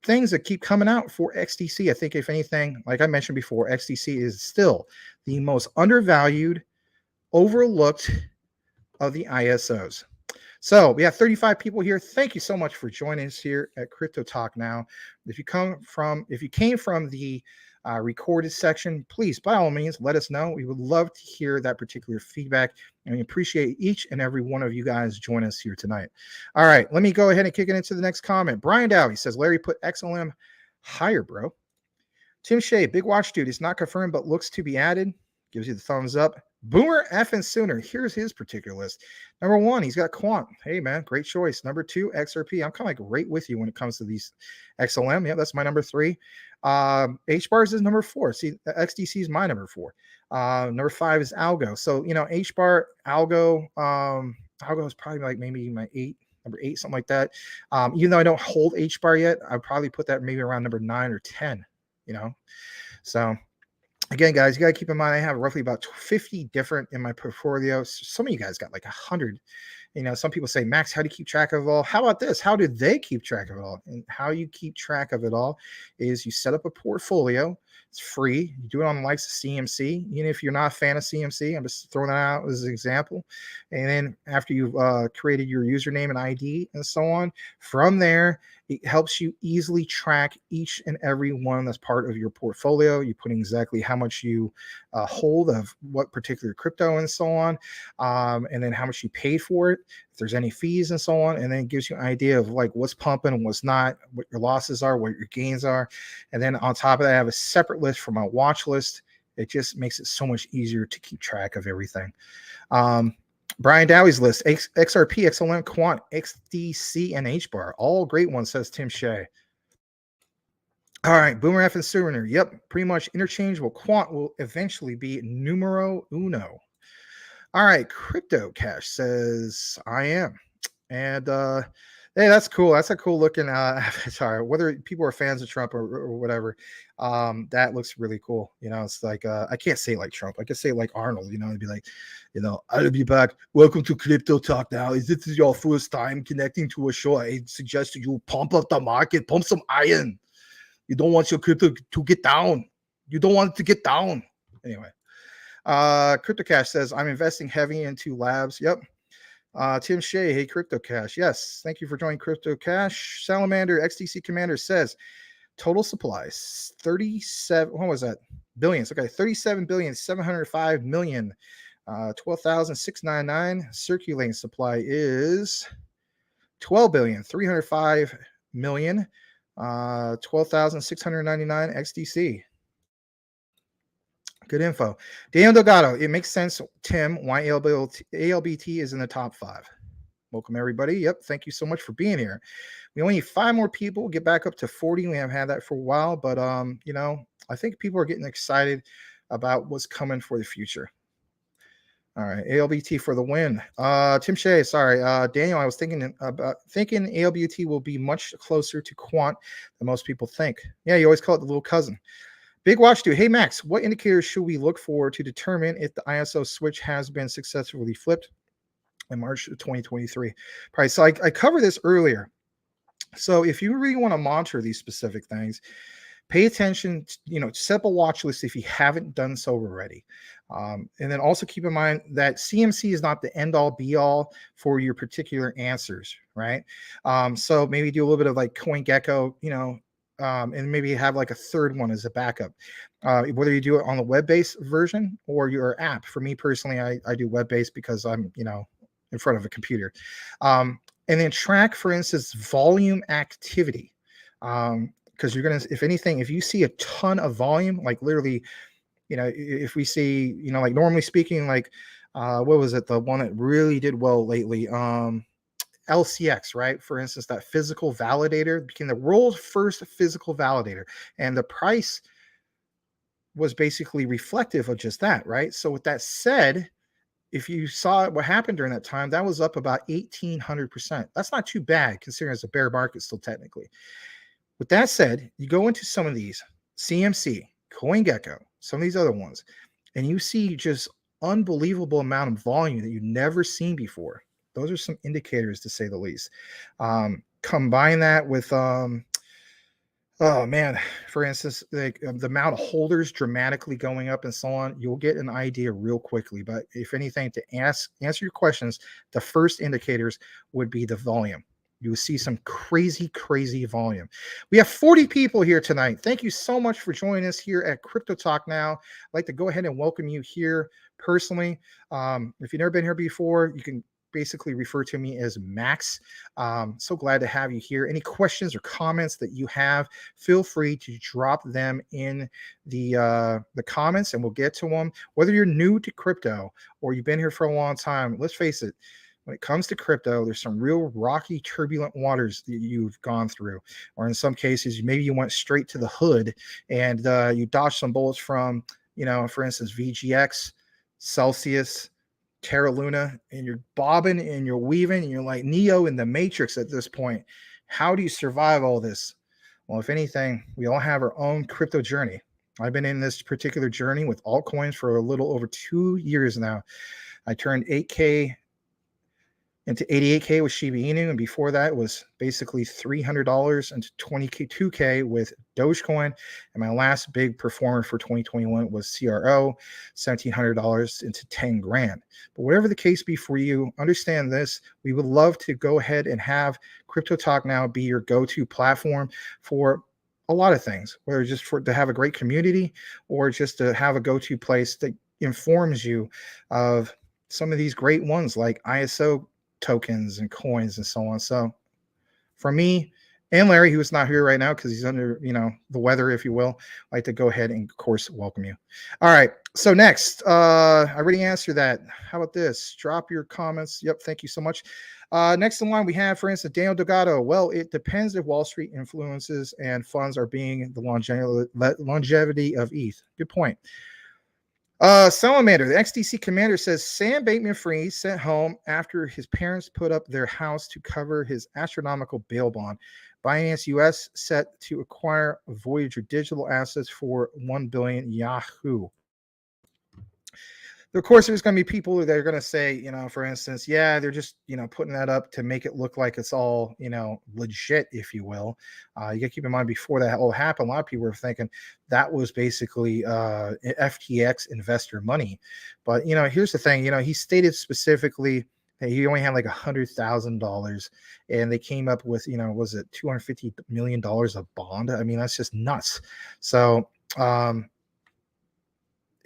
things that keep coming out for XDC. I think, if anything, like I mentioned before, XDC is still the most undervalued, overlooked of the ISOs. So we have 35 people here. Thank you so much for joining us here at Crypto Talk Now. If you came from the recorded section, please, by all means, let us know. We would love to hear that particular feedback, and we appreciate each and every one of you guys joining us here tonight. All right, let me go ahead and kick it into the next comment. Brian Dowie says, Larry, put XLM higher, bro. Tim Shea, big watch dude. It's not confirmed, but looks to be added. Gives you the thumbs up. Boomer effing Sooner. Here's his particular list. Number 1, he's got Quant. Hey, man, great choice. Number 2, XRP. I'm kind of like right with you when it comes to these XLM. Yeah, that's my number 3. HBARs is number 4. See, XDC is my number 4. Number 5 is Algo. So, you know, HBAR, Algo, Algo is probably like maybe my number 8, something like that. Even though I don't hold HBAR yet, I'd probably put that maybe around number 9 or 10, you know. So, again, guys, you got to keep in mind, I have roughly about 50 different in my portfolio. Some of you guys got like 100. You know, some people say, Max, how do you keep track of it all? How about this? How do they keep track of it all? And how you keep track of it all is you set up a portfolio It's free. You do it on the likes of CMC. Even if you're not a fan of CMC, I'm just throwing that out as an example. And then after you've created your username and ID and so on, from there, it helps you easily track each and every one that's part of your portfolio. You put in exactly how much you hold of what particular crypto and so on, and then how much you paid for it, if there's any fees and so on, and then it gives you an idea of like what's pumping and what's not, what your losses are, what your gains are. And then on top of that, I have a separate list for my watch list. It just makes it so much easier to keep track of everything. Brian Dowie's list: XRP, XLM, Quant, XDC, and HBAR. All great ones, says Tim Shea. All right, Boomer F and Souvenir. Yep, pretty much interchangeable. Quant will eventually be numero uno. All right, Crypto Cash says I am. And hey, that's cool. That's a cool looking avatar. Whether people are fans of Trump or whatever, that looks really cool. You know, it's like I can't say it like Trump. I can say it like Arnold. You know, it'd be like, you know, I'll be back. Welcome to Crypto Talk. Now, is this your first time connecting to a show? I suggest you pump up the market, pump some iron. You don't want your crypto to get down. You don't want it to get down. Anyway, Crypto Cash says I'm investing heavy into labs. Yep. Tim Shea, hey, Crypto Cash. Yes, thank you for joining Crypto Cash. Salamander, XDC Commander says total supplies 37. What was that? Billions. Okay, 37,705,000,000. 12,699. Circulating supply is 12,305,000,000. 12,699 XDC. Good info. Daniel Delgado, it makes sense, Tim, why ALBT is in the top 5. Welcome, everybody. Yep, thank you so much for being here. We only need 5 more people. We'll get back up to 40. We haven't had that for a while, but, you know, I think people are getting excited about what's coming for the future. All right, ALBT for the win. Tim Shea, sorry. Daniel, I was thinking ALBT will be much closer to Quant than most people think. Yeah, you always call it the little cousin. Big Watch Dude. Hey, Max, what indicators should we look for to determine if the ISO switch has been successfully flipped in March of 2023? Right, so I covered this earlier. So if you really want to monitor these specific things, pay attention, you know, set up a watch list if you haven't done so already. And then also keep in mind that CMC is not the end all be all for your particular answers, right? So maybe do a little bit of like CoinGecko, you know, and maybe have like a third one as a backup. Whether you do it on the web-based version or your app. For me personally, I do web-based because I'm, you know, in front of a computer. And then track, for instance, volume activity. Because you're going to, if anything, if you see a ton of volume, like literally, you know, if we see, you know, like normally speaking, like, what was it? The one that really did well lately, LCX, right? For instance, that physical validator became the world's first physical validator. And the price was basically reflective of just that, right? So with that said, if you saw what happened during that time, that was up about 1,800%. That's not too bad considering it's a bear market still technically. With that said, you go into some of these, CMC, CoinGecko, some of these other ones, and you see just unbelievable amount of volume that you've never seen before. Those are some indicators, to say the least. Combine that with, oh man, for instance, like the amount of holders dramatically going up and so on, you'll get an idea real quickly. But if anything, to answer your questions, the first indicators would be the volume. You will see some crazy, crazy volume. We have 40 people here tonight. Thank you so much for joining us here at Crypto Talk Now. I'd like to go ahead and welcome you here personally. If you've never been here before, you can basically refer to me as Max. So glad to have you here. Any questions or comments that you have, feel free to drop them in the comments and we'll get to them. Whether you're new to crypto or you've been here for a long time, let's face it, when it comes to crypto, there's some real rocky, turbulent waters that you've gone through. Or in some cases, maybe you went straight to the hood and you dodged some bullets from, you know, for instance, VGX, Celsius, Terra Luna, and you're bobbing and you're weaving and you're like Neo in the Matrix at this point. How do you survive all this? Well, if anything, we all have our own crypto journey. I've been in this particular journey with altcoins for a little over 2 years now. I turned 8K into 88K with Shiba Inu, and before that it was basically $300 into 22K with Dogecoin. And my last big performer for 2021 was CRO, $1,700 into 10 grand. But whatever the case be for you, understand this: we would love to go ahead and have Crypto Talk Now be your go-to platform for a lot of things, whether just for to have a great community or just to have a go-to place that informs you of some of these great ones like ISO tokens and coins and so on. So for me and Larry, who is not here right now because he's under, the weather, if you will, I'd like to go ahead and of course welcome you. All right. So next, I already answered that. How about this? Drop your comments. Yep. Thank you so much. Next in line, we have, for instance, Daniel Delgado. Well, it depends if Wall Street influences and funds are being the longevity of ETH. Good point. Salamander, the XDC commander, says Sam Bankman-Fried sent home after his parents put up their house to cover his astronomical bail bond. Binance US set to acquire Voyager digital assets for $1 billion. Yahoo. Of course, there's going to be people that are going to say, for instance, yeah, they're just, putting that up to make it look like it's all, legit, if you will. You got to keep in mind, before that all happened, a lot of people were thinking that was basically FTX investor money. But, here's the thing, he stated specifically that he only had like $100,000 and they came up with, was it $250 million of bond? I mean, that's just nuts. So,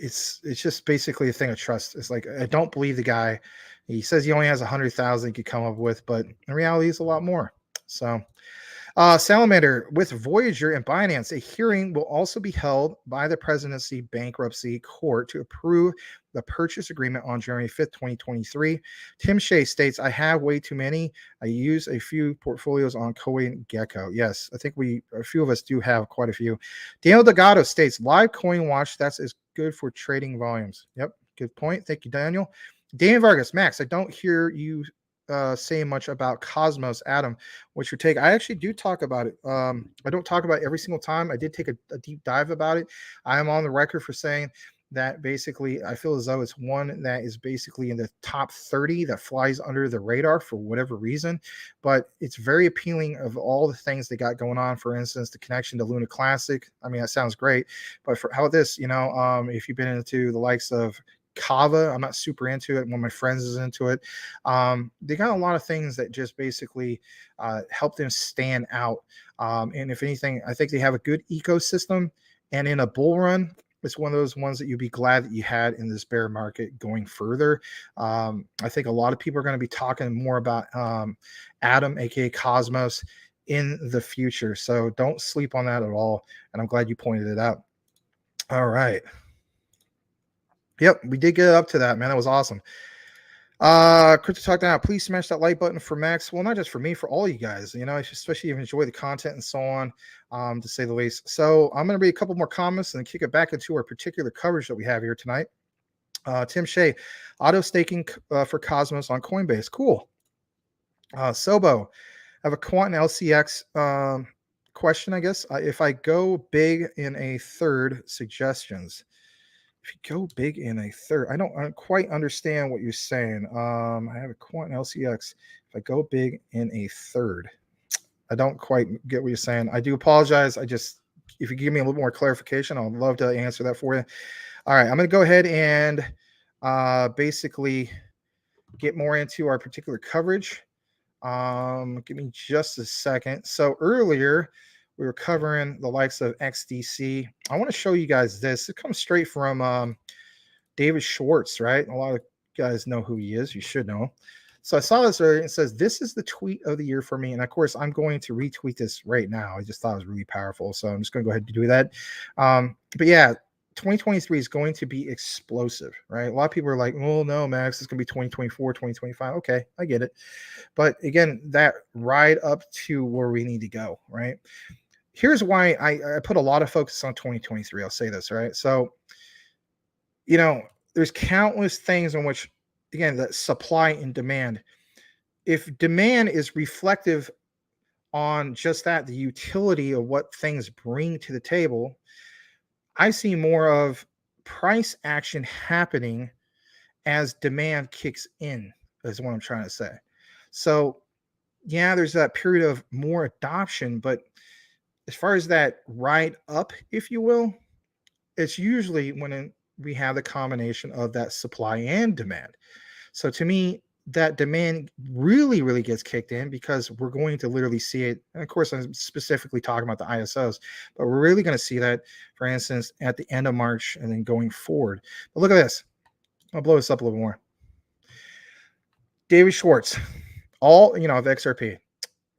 it's just basically a thing of trust. It's like, I don't believe the guy. He says he only has 100,000 he could come up with, but in reality, it's a lot more. So, Salamander, with Voyager and Binance, a hearing will also be held by the presidency bankruptcy court to approve the purchase agreement on January 5th, 2023. Tim Shea states, I have way too many. I use a few portfolios on CoinGecko. Yes, I think a few of us do have quite a few. Daniel Delgado states, live coin watch, that's as good for trading volumes. Yep, good point. Thank you, Daniel. Daniel Vargas, Max, I don't hear you say much about Cosmos. Adam, what's your take? I actually do talk about it. I don't talk about it every single time. I did take a deep dive about it. I am on the record for saying that basically I feel as though it's one that is basically in the top 30 that flies under the radar for whatever reason, but it's very appealing of all the things they got going on. For instance, the connection to Luna Classic. I mean, that sounds great, but for how about this, if you've been into the likes of Kava, I'm not super into it. One of my friends is into it. They got a lot of things that just basically help them stand out. And if anything, I think they have a good ecosystem. And in a bull run, it's one of those ones that you'd be glad that you had in this bear market going further. I think a lot of people are going to be talking more about Atom, aka Cosmos, in the future. So don't sleep on that at all. And I'm glad you pointed it out. All right. Yep, we did get up to that, man. That was awesome. Crypto Talk Now, please smash that like button for Max. Well, not just for me, for all you guys, especially if you enjoy the content and so on, to say the least. So I'm going to read a couple more comments and then kick it back into our particular coverage that we have here tonight. Tim Shea, auto staking for Cosmos on Coinbase. Cool. Sobo, I have a Quant and LCX question, I guess. If I go big in a third, suggestions. If you go big in a third, I don't quite understand what you're saying. I have a Quant LCX. If I go big in a third, I don't quite get what you're saying. I do apologize. If you give me a little more clarification, I'd love to answer that for you. All right, I'm going to go ahead and basically get more into our particular coverage. Give me just a second. So earlier, we were covering the likes of XDC. I want to show you guys this. It comes straight from David Schwartz, right? A lot of guys know who he is. You should know. So I saw this earlier. It says, this is the tweet of the year for me. And of course, I'm going to retweet this right now. I just thought it was really powerful. So I'm just going to go ahead and do that. But yeah, 2023 is going to be explosive, right? A lot of people are like, well, no, Max, it's going to be 2024, 2025. Okay, I get it. But again, that ride up to where we need to go, right? Here's why I put a lot of focus on 2023. I'll say this, right? So, there's countless things in which, again, the supply and demand. If demand is reflective on just that, the utility of what things bring to the table, I see more of price action happening as demand kicks in, is what I'm trying to say. So yeah, there's that period of more adoption, but as far as that ride up, if you will, it's usually when we have the combination of that supply and demand. So to me, that demand really, really gets kicked in because we're going to literally see it. And of course, I'm specifically talking about the ISOs, but we're really going to see that, for instance, at the end of March and then going forward. But look at this. I'll blow this up a little more. David Schwartz, all, of XRP,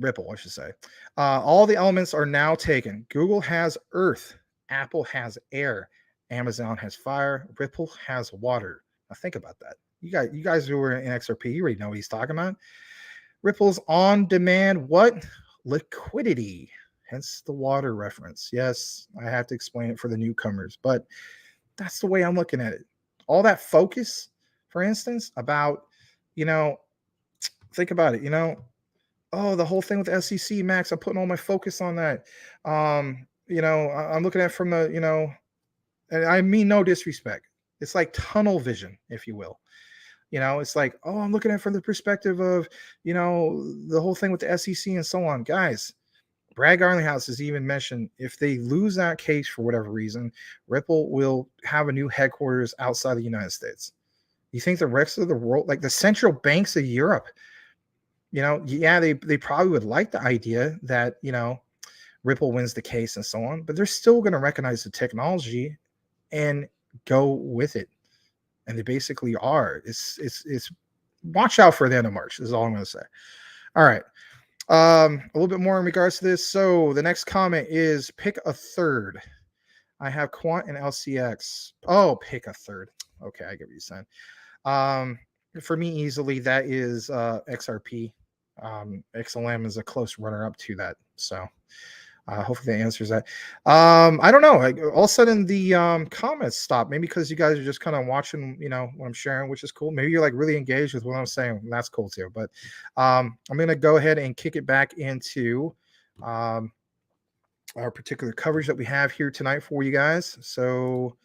Ripple, I should say. All the elements are now taken. Google has earth. Apple has air. Amazon has fire. Ripple has water. Now think about that. You guys who are in XRP, you already know what he's talking about. Ripple's on demand. What? Liquidity. Hence the water reference. Yes, I have to explain it for the newcomers, but that's the way I'm looking at it. All that focus, for instance, about, think about it, oh, the whole thing with SEC, Max, I'm putting all my focus on that. I'm looking at it from the, and I mean no disrespect. It's like tunnel vision, if you will. It's like, oh, I'm looking at it from the perspective of, the whole thing with the SEC and so on. Guys, Brad Garlinghouse has even mentioned if they lose that case for whatever reason, Ripple will have a new headquarters outside the United States. You think the rest of the world, like the central banks of Europe, yeah, they probably would like the idea that, Ripple wins the case and so on, but they're still going to recognize the technology and go with it. And they basically are. It's watch out for the end of March is all I'm going to say. All right. A little bit more in regards to this. So the next comment is pick a third. I have Quant and LCX. Oh, pick a third. Okay, I get what you're saying. For me, easily that is XRP. XLM is a close runner-up to that. So hopefully that answers that. I don't know. All of a sudden the comments stopped. Maybe because you guys are just kind of watching, what I'm sharing, which is cool. Maybe you're like really engaged with what I'm saying. That's cool too. But I'm going to go ahead and kick it back into our particular coverage that we have here tonight for you guys. So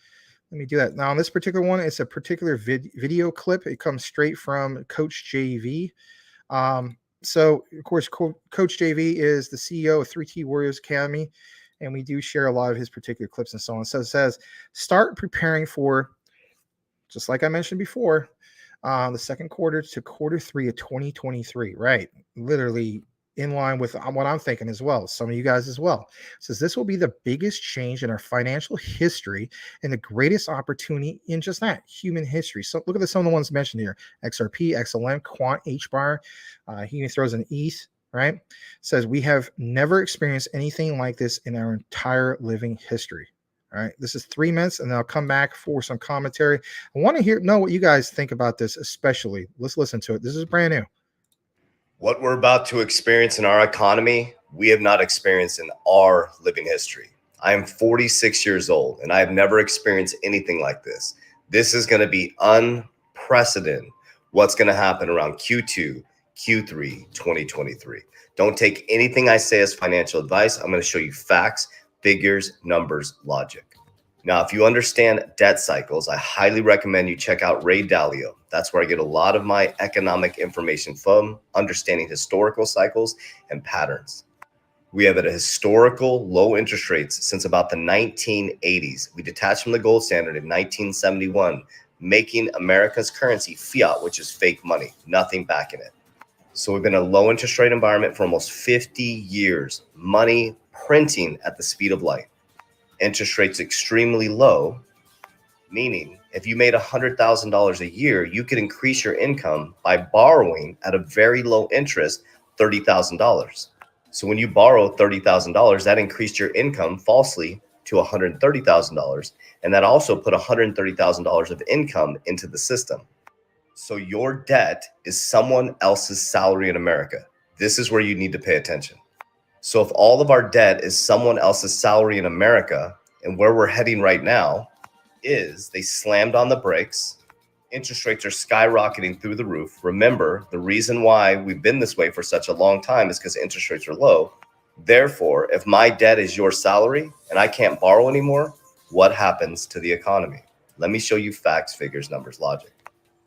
let me do that. Now on this particular one, it's a particular video clip. It comes straight from Coach JV. So, of course, Coach JV is the CEO of 3T Warriors Academy, and we do share a lot of his particular clips and so on. So it says, start preparing for, just like I mentioned before, the second quarter to quarter three of 2023, right? Literally in line with what I'm thinking as well. Some of you guys as well. It says this will be the biggest change in our financial history and the greatest opportunity in just that human history. So look at some of the ones mentioned here: XRP, XLM, Quant, HBAR. He even throws an ETH, right? Says we have never experienced anything like this in our entire living history. All right, this is 3 minutes, and then I'll come back for some commentary. I want to know what you guys think about this, especially. Let's listen to it. This is brand new. What we're about to experience in our economy, we have not experienced in our living history. I am 46 years old, and I have never experienced anything like this. This is going to be unprecedented. What's going to happen around Q2, Q3, 2023. Don't take anything I say as financial advice. I'm going to show you facts, figures, numbers, logic. Now, if you understand debt cycles, I highly recommend you check out Ray Dalio. That's where I get a lot of my economic information from, understanding historical cycles and patterns. We have at a historical low interest rates since about the 1980s. We detached from the gold standard in 1971, making America's currency fiat, which is fake money, nothing backing it. So we've been in a low interest rate environment for almost 50 years, money printing at the speed of light. Interest rates extremely low, meaning if you made $100,000 a year, you could increase your income by borrowing at a very low interest, $30,000. So when you borrow $30,000, that increased your income falsely to $130,000. And that also put $130,000 of income into the system. So your debt is someone else's salary in America. This is where you need to pay attention. So if all of our debt is someone else's salary in America, and where we're heading right now is they slammed on the brakes, interest rates are skyrocketing through the roof. Remember, the reason why we've been this way for such a long time is because interest rates are low. Therefore, if my debt is your salary and I can't borrow anymore, what happens to the economy? Let me show you facts, figures, numbers, logic.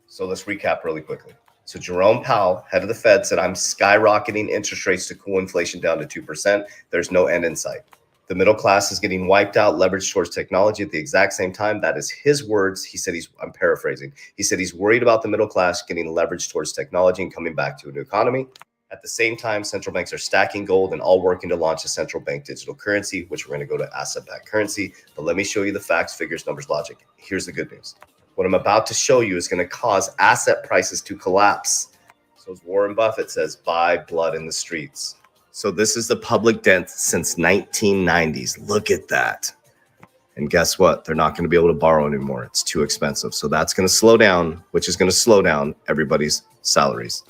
So let's recap really quickly. So Jerome Powell, head of the Fed, said, I'm skyrocketing interest rates to cool inflation down to 2%. There's no end in sight. The middle class is getting wiped out, leveraged towards technology at the exact same time. That is his words. He said I'm paraphrasing. He said he's worried about the middle class getting leveraged towards technology and coming back to a new economy. At the same time, central banks are stacking gold and all working to launch a central bank digital currency, which we're going to go to asset-backed currency. But let me show you the facts, figures, numbers, logic. Here's the good news. What I'm about to show you is going to cause asset prices to collapse. So as Warren Buffett says, buy blood in the streets. So this is the public debt since 1990s. Look at that. And guess what? They're not going to be able to borrow anymore. It's too expensive. So that's going to slow down, which is going to slow down everybody's salaries.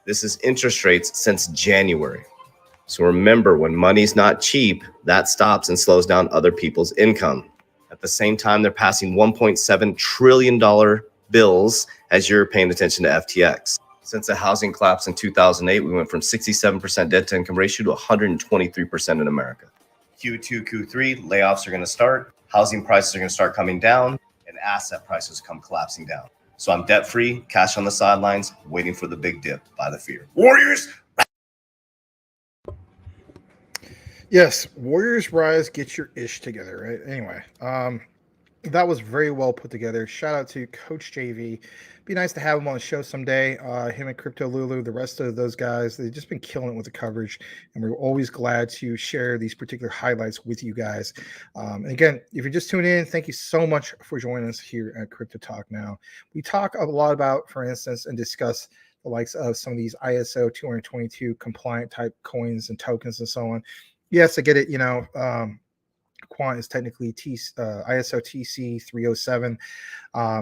This is interest rates since January. So remember, when money's not cheap, that stops and slows down other people's income. At the same time, they're passing $1.7 trillion bills as you're paying attention to FTX. Since the housing collapse in 2008, we went from 67% debt to income ratio to 123% in America. Q2, Q3, layoffs are going to start, housing prices are going to start coming down, and asset prices come collapsing down. So I'm debt-free, cash on the sidelines, waiting for the big dip by the fear. Warriors! Yes, Warriors rise, get your ish together, right? Anyway, that was very well put together. Shout out to Coach JV. Be nice to have him on the show someday. Him and Crypto Lulu, the rest of those guys, they've just been killing it with the coverage, and we're always glad to share these particular highlights with you guys. And again, if you're just tuning in, thank you so much for joining us here at Crypto Talk Now. We talk a lot about, for instance, and discuss the likes of some of these ISO 222 compliant type coins and tokens and so on. Yes, I get it. Quant is technically ISO TC 307.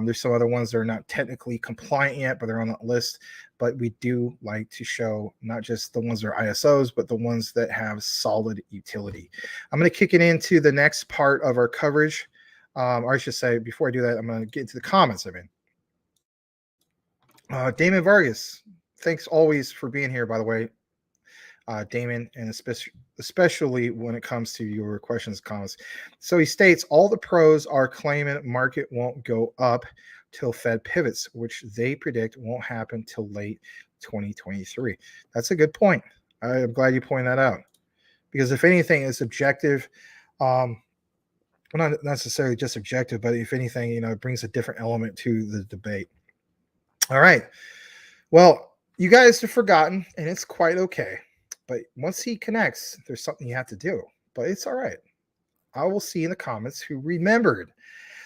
There's some other ones that are not technically compliant yet, but they're on that list. But we do like to show not just the ones that are ISOs, but the ones that have solid utility. I'm going to kick it into the next part of our coverage. Or I should say, before I do that, I'm going to get into the comments. Damon Vargas, thanks always for being here, by the way. Damon, and especially when it comes to your questions and comments. So he states, all the pros are claiming market won't go up till Fed pivots, which they predict won't happen till late 2023. That's a good point. I'm glad you pointed that out, because if anything, it's objective. Well, not necessarily just objective, but if anything, it brings a different element to the debate. All right. Well, you guys have forgotten, and it's quite okay. But once he connects, there's something you have to do. But it's all right. I will see in the comments who remembered.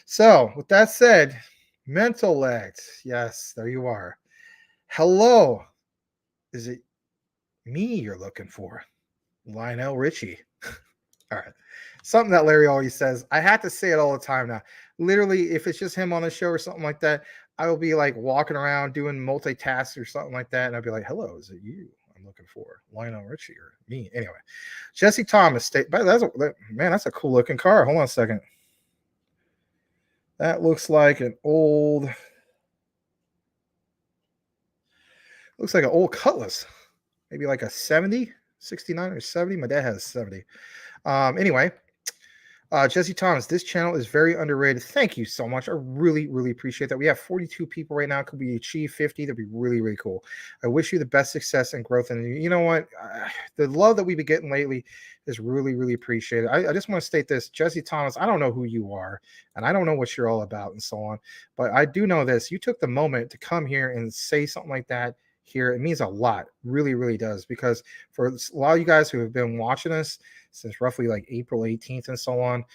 So with that said, Mentellect. Yes, there you are. Hello. Is it me you're looking for? Lionel Richie. All right. Something that Larry always says. I have to say it all the time now. Literally, if it's just him on the show or something like that, I will be like walking around doing multitasks or something like that. And I'll be like, hello, is it you I'm looking for? Lionel Richie or me? Anyway, Jesse Thomas state. But that's a cool looking car. Hold on a second. That looks like an old Cutlass. Maybe like a 70, 69 or 70. My dad has 70. Anyway, Jesse Thomas, this channel is very underrated. Thank you so much. I really, really appreciate that. We have 42 people right now. Could we achieve 50? That'd be really, really cool. I wish you the best success and growth. And you know what? The love that we've been getting lately is really, really appreciated. I just want to state this. Jesse Thomas, I don't know who you are, and I don't know what you're all about and so on. But I do know this. You took the moment to come here and say something like that here. It means a lot. Really, really does. Because for a lot of you guys who have been watching us since roughly like April 18th and so on,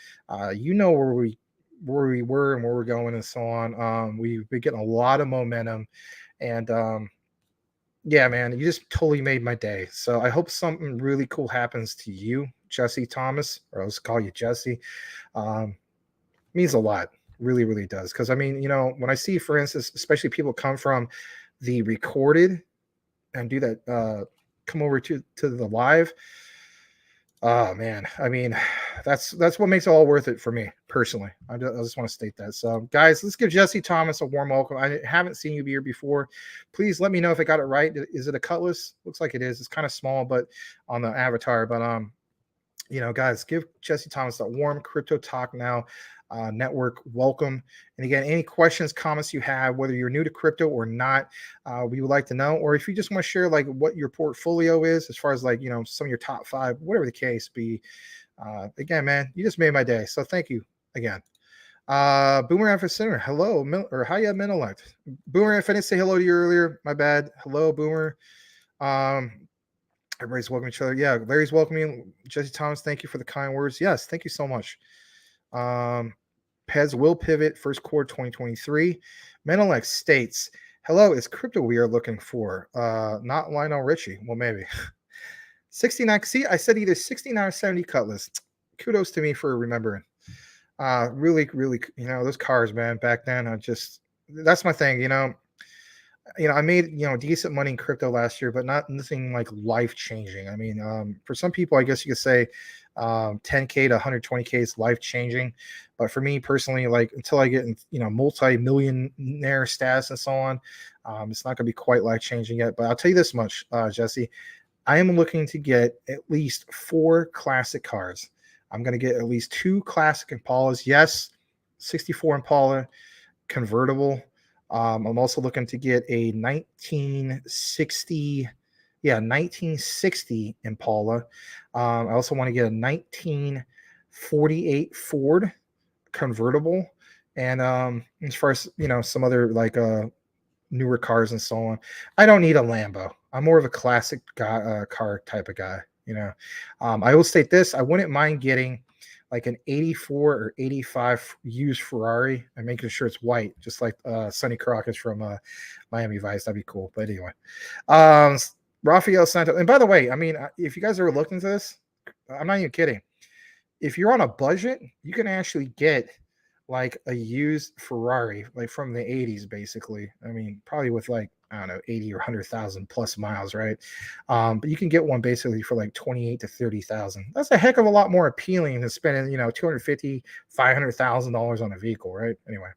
you know where we were and where we're going and so on. We've been getting a lot of momentum, and yeah, man, you just totally made my day. So I hope something really cool happens to you, Jesse Thomas, or I'll just call you Jesse. Means a lot. Really, really does. Because I mean, when I see, for instance, especially people come from the recorded and do that, come over to the live. Oh man, I mean, that's what makes it all worth it for me personally. I just want to state that. So guys, let's give Jesse Thomas a warm welcome. I haven't seen you here before. Please let me know if I got it right. Is it a Cutlass? Looks like it is. It's kind of small, but on the avatar. But Guys, give Jesse Thomas that warm Crypto Talk Now network welcome. And again, any questions, comments you have, whether you're new to crypto or not, we would like to know. Or if you just want to share like what your portfolio is, as far as like, some of your top 5, whatever the case be. Again, man, you just made my day. So thank you again. Boomer F Center, hello, or hiya, Menelect. Boomer, if I didn't say hello to you earlier, my bad. Hello, Boomer. Everybody's welcoming each other. Yeah, Larry's welcoming. Jesse Thomas, thank you for the kind words. Yes, thank you so much. Pez will pivot first quarter 2023. Menelect states, hello, is crypto we are looking for? Not Lionel Richie. Well, maybe. 69. See, I said either 69 or 70 Cutlass. Kudos to me for remembering. Really, really, those cars, man, back then, that's my thing, I made, decent money in crypto last year, but nothing like life changing. I mean, for some people, I guess you could say 10K to 120K is life changing. But for me personally, like until I get in, multi-millionaire status and so on, it's not going to be quite life changing yet. But I'll tell you this much, Jesse, I am looking to get at least 4 classic cars. I'm going to get at least 2 classic Impalas. Yes, 64 Impala convertible. I'm also looking to get a 1960 Impala. I also want to get a 1948 Ford convertible. And as far as, some other like newer cars and so on, I don't need a Lambo. I'm more of a classic car type of guy. I will state this: I wouldn't mind getting like an 84 or 85 used Ferrari and making sure it's white, just like Sonny Crockett's from Miami Vice. That'd be cool. But anyway, Rafael Santos. And by the way, I mean, if you guys are looking to this, I'm not even kidding. If you're on a budget, you can actually get like a used Ferrari, like from the 80s, basically. I mean, probably with like, I don't know, 80 or 100,000 plus miles, right? But you can get one basically for like 28 to 30,000. That's a heck of a lot more appealing than spending, $250,000, $500,000 on a vehicle, right? Anyway,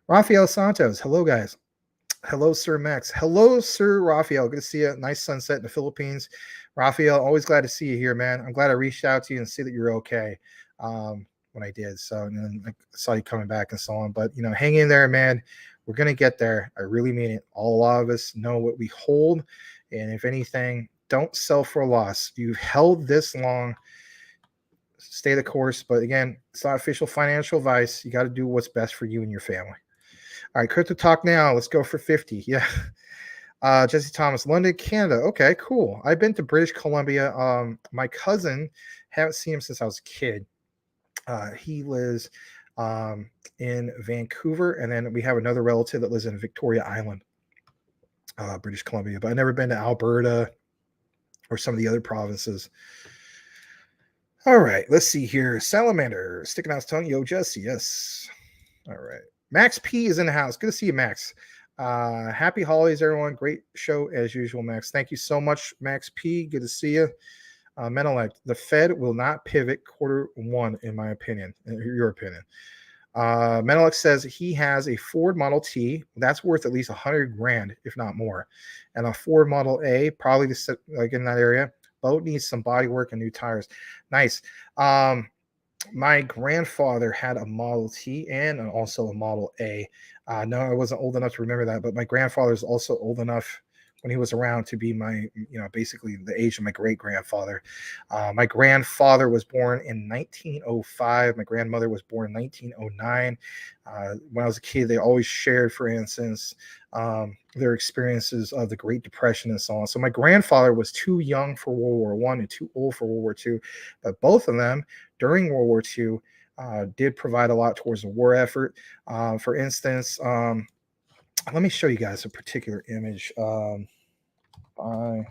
Rafael Santos, hello guys. Hello, Sir Max. Hello, Sir Rafael. Good to see you. Nice sunset in the Philippines. Rafael, always glad to see you here, man. I'm glad I reached out to you and see that you're okay. When I did. So, and then I saw you coming back and so on. But, hang in there, man. We're going to get there. I really mean it. A lot of us know what we hold. And if anything, don't sell for a loss. You've held this long. Stay the course. But again, it's not official financial advice. You got to do what's best for you and your family. All right, Crypto Talk Now. Let's go for 50. Yeah. Jesse Thomas, London, Canada. Okay, cool. I've been to British Columbia. My cousin, haven't seen him since I was a kid. He lives in Vancouver, and then we have another relative that lives in Victoria Island, British Columbia. But I've never been to Alberta or some of the other provinces. All right, let's see here. Salamander, sticking out his tongue. Yo, Jesse, yes. All right. Max P is in the house. Good to see you, Max. Happy holidays, everyone. Great show as usual, Max. Thank you so much, Max P. Good to see you. Menelect, the Fed will not pivot Q1, in my opinion, in your opinion. Menelect says he has a Ford Model T that's worth at least $100,000, if not more, and a Ford Model A, probably like in that area. Boat needs some body work and new tires. Nice. My grandfather had a Model T and also a Model A. No, I wasn't old enough to remember that, but my grandfather is also old enough when he was around to be my, basically the age of my great-grandfather. My grandfather was born in 1905. My grandmother was born in 1909. When I was a kid, they always shared, for instance, their experiences of the Great Depression and so on. So my grandfather was too young for World War I and too old for World War II. But both of them, during World War II, did provide a lot towards the war effort. For instance, let me show you guys a particular image. Hold on.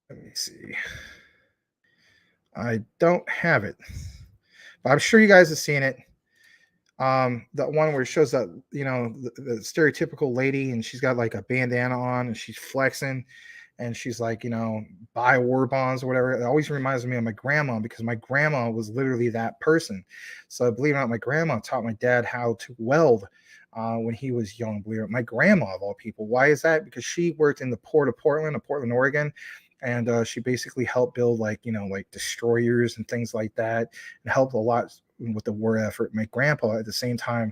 Let me see. I don't have it, but I'm sure you guys have seen it. That one where it shows that, the stereotypical lady, and she's got like a bandana on and she's flexing and she's like, buy war bonds or whatever. It always reminds me of my grandma, because my grandma was literally that person. So believe it or not, my grandma taught my dad how to weld when he was young. Believe it. My grandma, of all people. Why is that? Because she worked in the port of Portland, Oregon, and she basically helped build like destroyers and things like that, and helped a lot with the war effort. My grandpa, at the same time,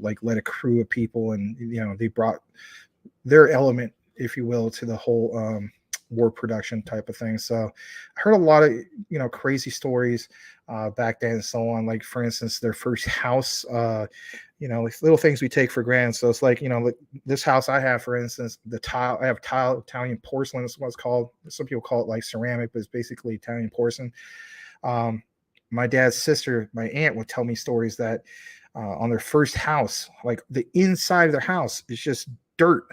led a crew of people, and they brought their element, if you will, to the whole war production type of thing. So I heard a lot of crazy stories back then and so on. Like, for instance, their first house, like little things we take for granted. So it's like, like this house I have, for instance, I have tile Italian porcelain. That's what it's called. Some people call it like ceramic, but it's basically Italian porcelain. My dad's sister, my aunt, would tell me stories that on their first house, like the inside of their house is just dirt.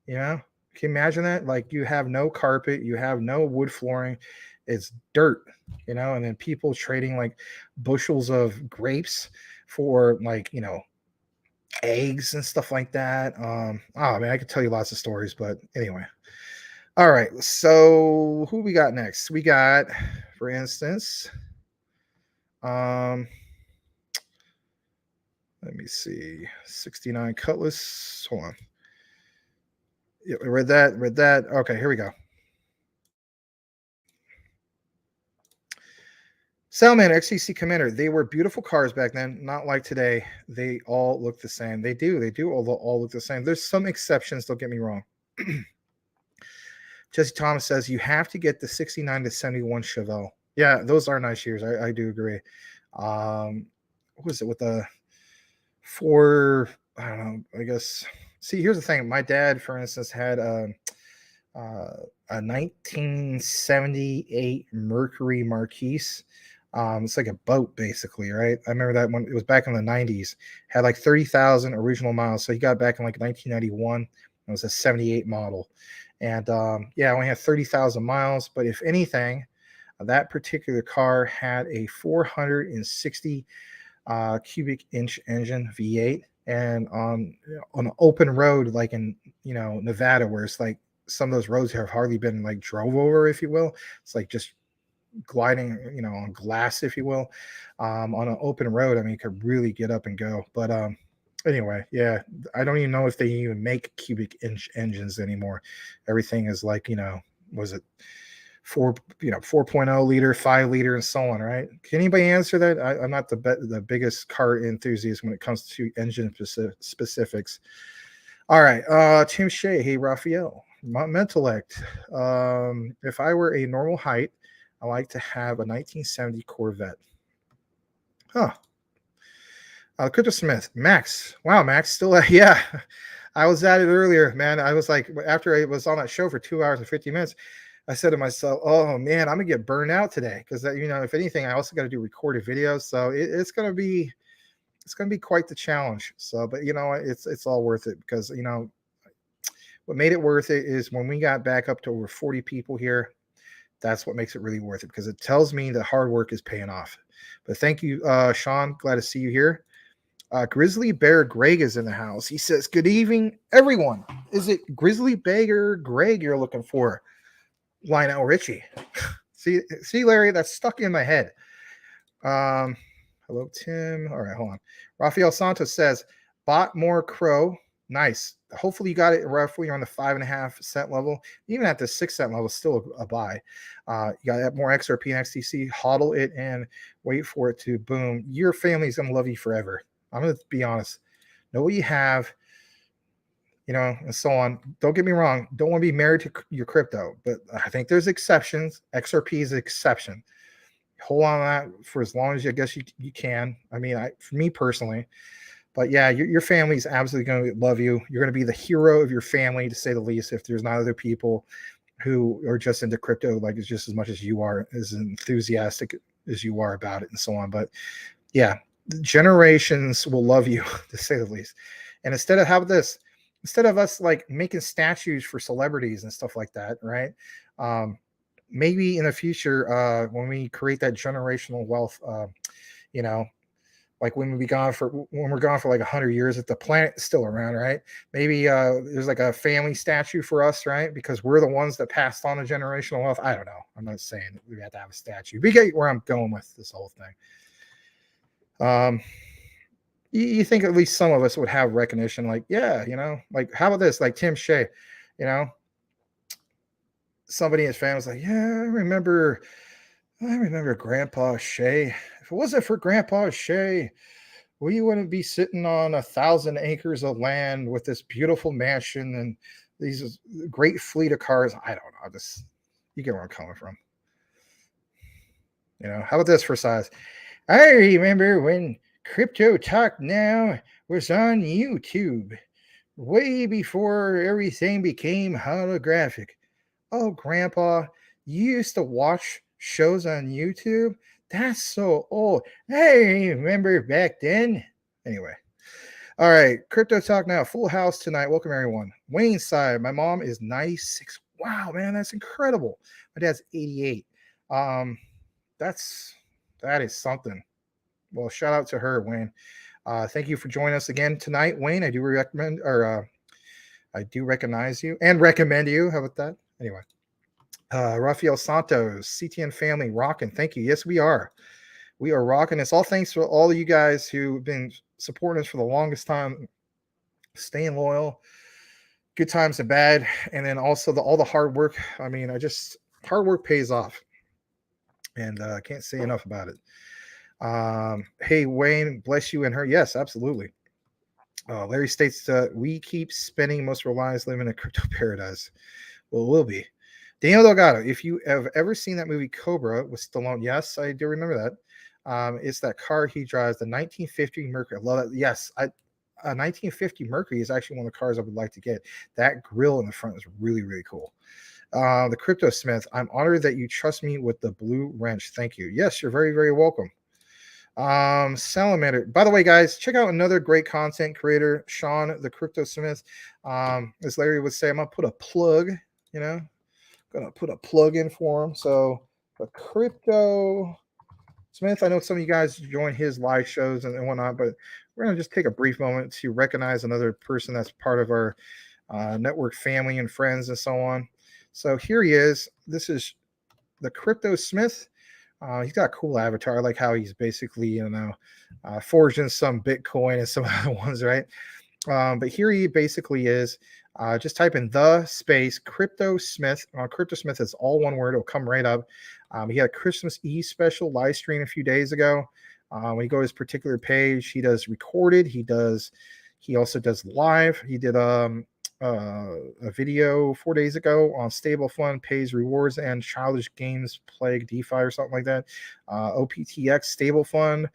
Can you imagine that? Like, you have no carpet, you have no wood flooring, it's dirt, and then people trading like bushels of grapes for like, eggs and stuff like that. Oh man, I could tell you lots of stories, but anyway. All right, so who we got next? We got, for instance, let me see, 69 Cutlass. Hold on. Yeah, read that. Okay, here we go. Salman XCC Commander. They were beautiful cars back then, not like today. They all look the same. They do all look the same. There's some exceptions, don't get me wrong. Jesse Thomas says you have to get the 69 to 71 Chevelle. Yeah, those are nice years. I do agree. What was it with the 4? I don't know. I guess. See, here's the thing. My dad, for instance, had a 1978 Mercury Marquise. It's like a boat, basically, right? I remember that when it was back in the 90s. Had like 30,000 original miles. So he got back in like 1991. It was a 78 model. And I only had 30,000 miles. But if anything, that particular car had a 460 cubic inch engine V8. And on an open road, like in Nevada, where it's like some of those roads have hardly been like drove over, if you will. It's like just gliding, on glass, if you will. On an open road, I mean, you could really get up and go. But anyway, yeah, I don't even know if they even make cubic inch engines anymore. Everything is like, was it 4.0 liter, 5 liter, and so on, right? Can anybody answer that? I'm not the biggest car enthusiast when it comes to engine specifics. All right, Tim Shea. Hey, Raphael. Mentellect. If I were a normal height, I like to have a 1970 Corvette. Huh. Crypto Smith. Max. Wow, Max. Still, yeah. I was at it earlier, man. I was like, after I was on that show for 2 hours and 50 minutes, I said to myself, oh man, I'm gonna get burned out today. Because if anything, I also got to do recorded videos. So it's gonna be quite the challenge. So, but it's all worth it, because what made it worth it is when we got back up to over 40 people here. That's what makes it really worth it, because it tells me that hard work is paying off. But thank you, Sean. Glad to see you here. Grizzly Bear Greg is in the house. He says, good evening, everyone. Is it Grizzly Bear Greg you're looking for? Lionel Richie. See, Larry, that's stuck in my head. Hello, Tim. All right, hold on. Rafael Santos says, bought more Crow. Nice. Hopefully you got it roughly on the 5.5 cent level. Even at the 6 cent level, still a buy. You got more XRP and XTC. Hodl it and wait for it to boom. Your family's gonna love you forever. I'm gonna be honest. Know what you have, and so on. Don't get me wrong. Don't want to be married to your crypto, but I think there's exceptions. XRP is an exception. Hold on to that for as long as I guess you can. I mean, for me personally. But yeah, your family's absolutely going to love you. You're going to be the hero of your family, to say the least, if there's not other people who are just into crypto, like it's just as much as you are, as enthusiastic as you are about it, and so on. But yeah, generations will love you, to say the least. And instead of us like making statues for celebrities and stuff like that, right? Maybe in the future, when we create that generational wealth, like when we're gone for like 100 years, if the planet is still around, right? Maybe there's like a family statue for us, right? Because we're the ones that passed on the generational wealth. I don't know. I'm not saying we have to have a statue. But you get where I'm going with this whole thing. you think at least some of us would have recognition, like, yeah, you know, like, how about this? Like Tim Shea, you know, somebody in his family was like, yeah, I remember Grandpa Shea. If it wasn't for Grandpa Shea, we wouldn't be sitting on 1,000 acres of land with this beautiful mansion and these great fleet of cars. I don't know. Just, you get where I'm coming from. You know, how about this for size? I remember when Crypto Talk Now was on YouTube, way before everything became holographic. Oh, Grandpa, you used to watch shows on YouTube? That's so old. I remember back then. Anyway. All right. Crypto Talk Now. Full house tonight. Welcome, everyone. Wayne's side. My mom is 96. Wow, man. That's incredible. My dad's 88. That is something. Well, shout out to her, Wayne. Thank you for joining us again tonight, Wayne. I do recognize you and recommend you. How about that? Anyway. Rafael Santos, CTN family, rocking. Thank you. Yes, we are. We are rocking. It's all thanks to all of you guys who've been supporting us for the longest time, staying loyal, good times and bad, and then also all the hard work. I mean, hard work pays off, and I can't say enough about it. Hey, Wayne, bless you and her. Yes, absolutely. Larry states we keep spending most of our lives living in a crypto paradise. Well, we'll be. Daniel Delgado, if you have ever seen that movie Cobra with Stallone, yes, I do remember that. It's that car he drives, the 1950 Mercury. I love that. Yes, a 1950 Mercury is actually one of the cars I would like to get. That grill in the front is really, really cool. The Crypto Smith, I'm honored that you trust me with the blue wrench. Thank you. Yes, you're very, very welcome. Salamander. By the way, guys, check out another great content creator, Sean, the Crypto Smith. As Larry would say, I'm gonna put a plug, you know. Gonna put a plug in for him. So the Crypto Smith, I know some of you guys join his live shows and whatnot, but we're gonna just take a brief moment to recognize another person that's part of our network family and friends and so on. So here he is. This is the Crypto Smith. He's got a cool avatar. I like how he's basically, you know, forging some Bitcoin and some other ones, right? But here he basically is. Just type in the space Crypto Smith. Crypto Smith is all one word. It'll come right up. He had a Christmas Eve special live stream a few days ago. When you go to his particular page, he does recorded. He also does live. He did a video 4 days ago on Stable Fund, Pays Rewards, and Childish Games Plague DeFi or something like that. OPTX Stable Fund.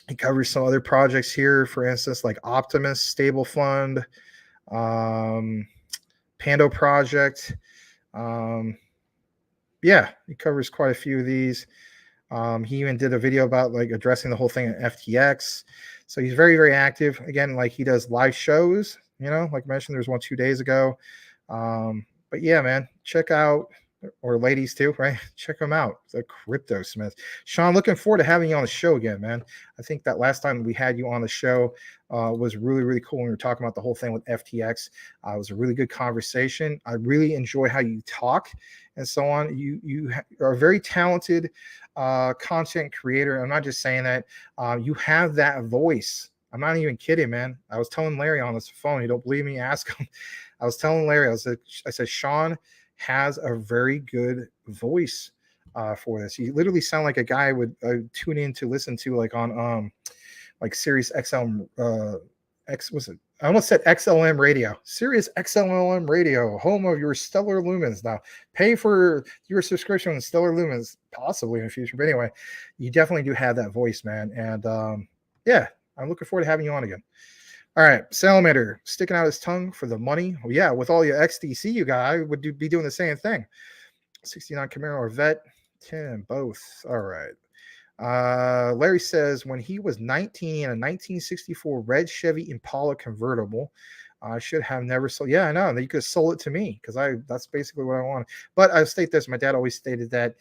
He covers some other projects here, for instance, like Optimus Stable Fund, Pando Project. Yeah, he covers quite a few of these. He even did a video about like addressing the whole thing at FTX. So he's very, very active. Again, like he does live shows, you know, like I mentioned, there's one 2 days ago. But yeah, man, check out, or ladies too, right? Check them out. The Crypto Smith. Sean, looking forward to having you on the show again, man. I think that last time we had you on the show was really, really cool when we were talking about the whole thing with FTX. It was a really good conversation. I really enjoy how you talk and so on. You are a very talented content creator. I'm not just saying that. You have that voice. I'm not even kidding, man. I was telling Larry on this phone. You don't believe me? Ask him. I was telling Larry, I said, Sean has a very good voice for this. You literally sound like a guy I would tune in to listen to, like on like Sirius XM I almost said XLM radio. Sirius XLM radio, home of your Stellar Lumens. Now, pay for your subscription to Stellar Lumens possibly in the future. But anyway, you definitely do have that voice, man. And yeah, I'm looking forward to having you on again. All right, Salamander sticking out his tongue for the money. Well, yeah, with all your XDC you got, I would be doing the same thing. 69 Camaro or Vet, 10 both. All right. Larry says when he was 19 in a 1964 red Chevy Impala convertible, I should have never sold. Yeah, I know. You could have sold it to me because that's basically what I want. But I state this: my dad always stated that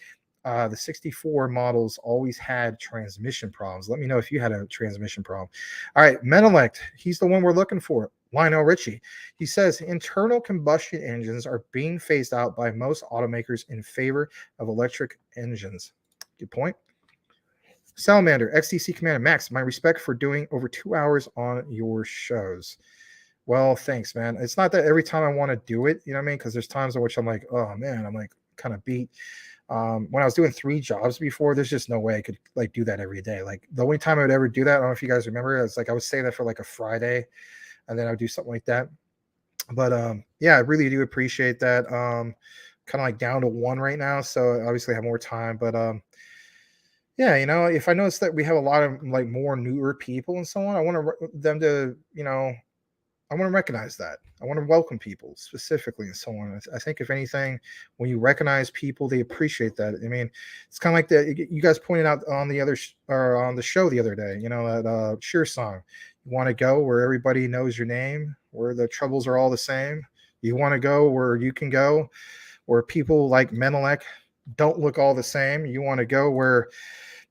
the 64 models always had transmission problems. Let me know if you had a transmission problem. All right, Menelect, he's the one we're looking for. Lionel Richie. He says internal combustion engines are being phased out by most automakers in favor of electric engines. Good point. Salamander, XDC Commander, Max, my respect for doing over 2 hours on your shows. Well, thanks, man. It's not that every time I want to do it, you know what I mean? Because there's times in which I'm like, oh man, I'm like kind of beat. When I was doing 3 jobs before, there's just no way I could like do that every day. Like the only time I would ever do that, I don't know if you guys remember, it's like I would say that for like a Friday, and then I would do something like that. But yeah, I really do appreciate that. Kind of like down to 1 right now, so obviously I have more time. But yeah, you know, if I notice that we have a lot of like more newer people and so on, I want them to, you know, I want to recognize that. I want to welcome people specifically and so on. I think if anything, when you recognize people, they appreciate that. I mean, it's kind of like you guys pointed out on the other or on the show the other day, you know, that Cheer song. You want to go where everybody knows your name, where the troubles are all the same. You want to go where you can go, where people like Menelek don't look all the same. You want to go where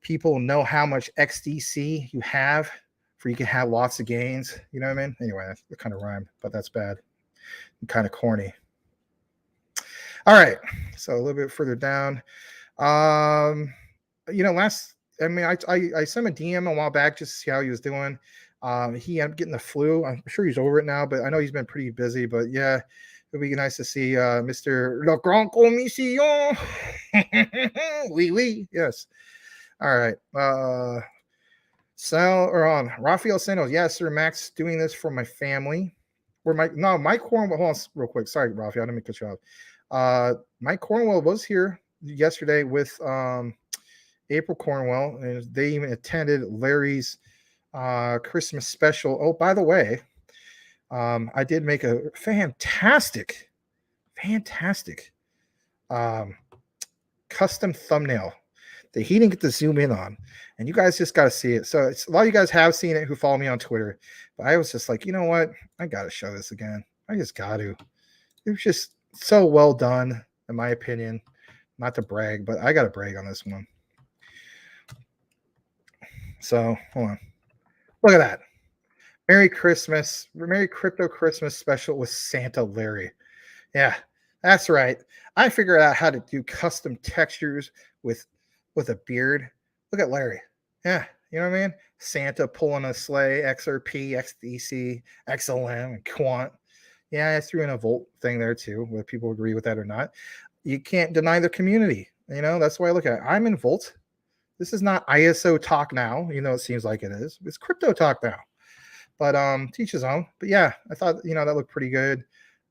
people know how much XDC you have, for you can have lots of gains. You know what I mean? Anyway, that's the kind of rhyme, but that's bad. Kind of corny. All right. So a little bit further down. You know, I sent him a DM a while back just to see how he was doing. He ended up getting the flu. I'm sure he's over it now, but I know he's been pretty busy. But yeah, it'd be nice to see Mr. Le Grand Commission. Oui. Yes. All right. Rafael Santos. Yes, sir, Max, doing this for my family. Mike Cornwell. Hold on real quick. Sorry, Rafael, I didn't mean to cut you off. Mike Cornwell was here yesterday with April Cornwell, and they even attended Larry's Christmas special. Oh, by the way, I did make a fantastic custom thumbnail that he didn't get to zoom in on, and you guys just got to see it. So a lot of you guys have seen it who follow me on Twitter, but I was just like, you know what? I got to show this again. I just got to. It was just so well done, in my opinion. Not to brag, but I got to brag on this one. So hold on. Look at that. Merry Christmas. Merry Crypto Christmas special with Santa Larry. Yeah, that's right. I figured out how to do custom textures with a beard. Look at Larry. Yeah, you know what I mean? Santa pulling a sleigh, XRP, XDC, XLM, and Quant. Yeah, I threw in a Volt thing there too, whether people agree with that or not. You can't deny the community. You know, that's why I look at it. I'm in Volt. This is not ISO talk now, you know, it seems like it is. It's crypto talk now. But teach his own. But yeah, I thought, you know, that looked pretty good.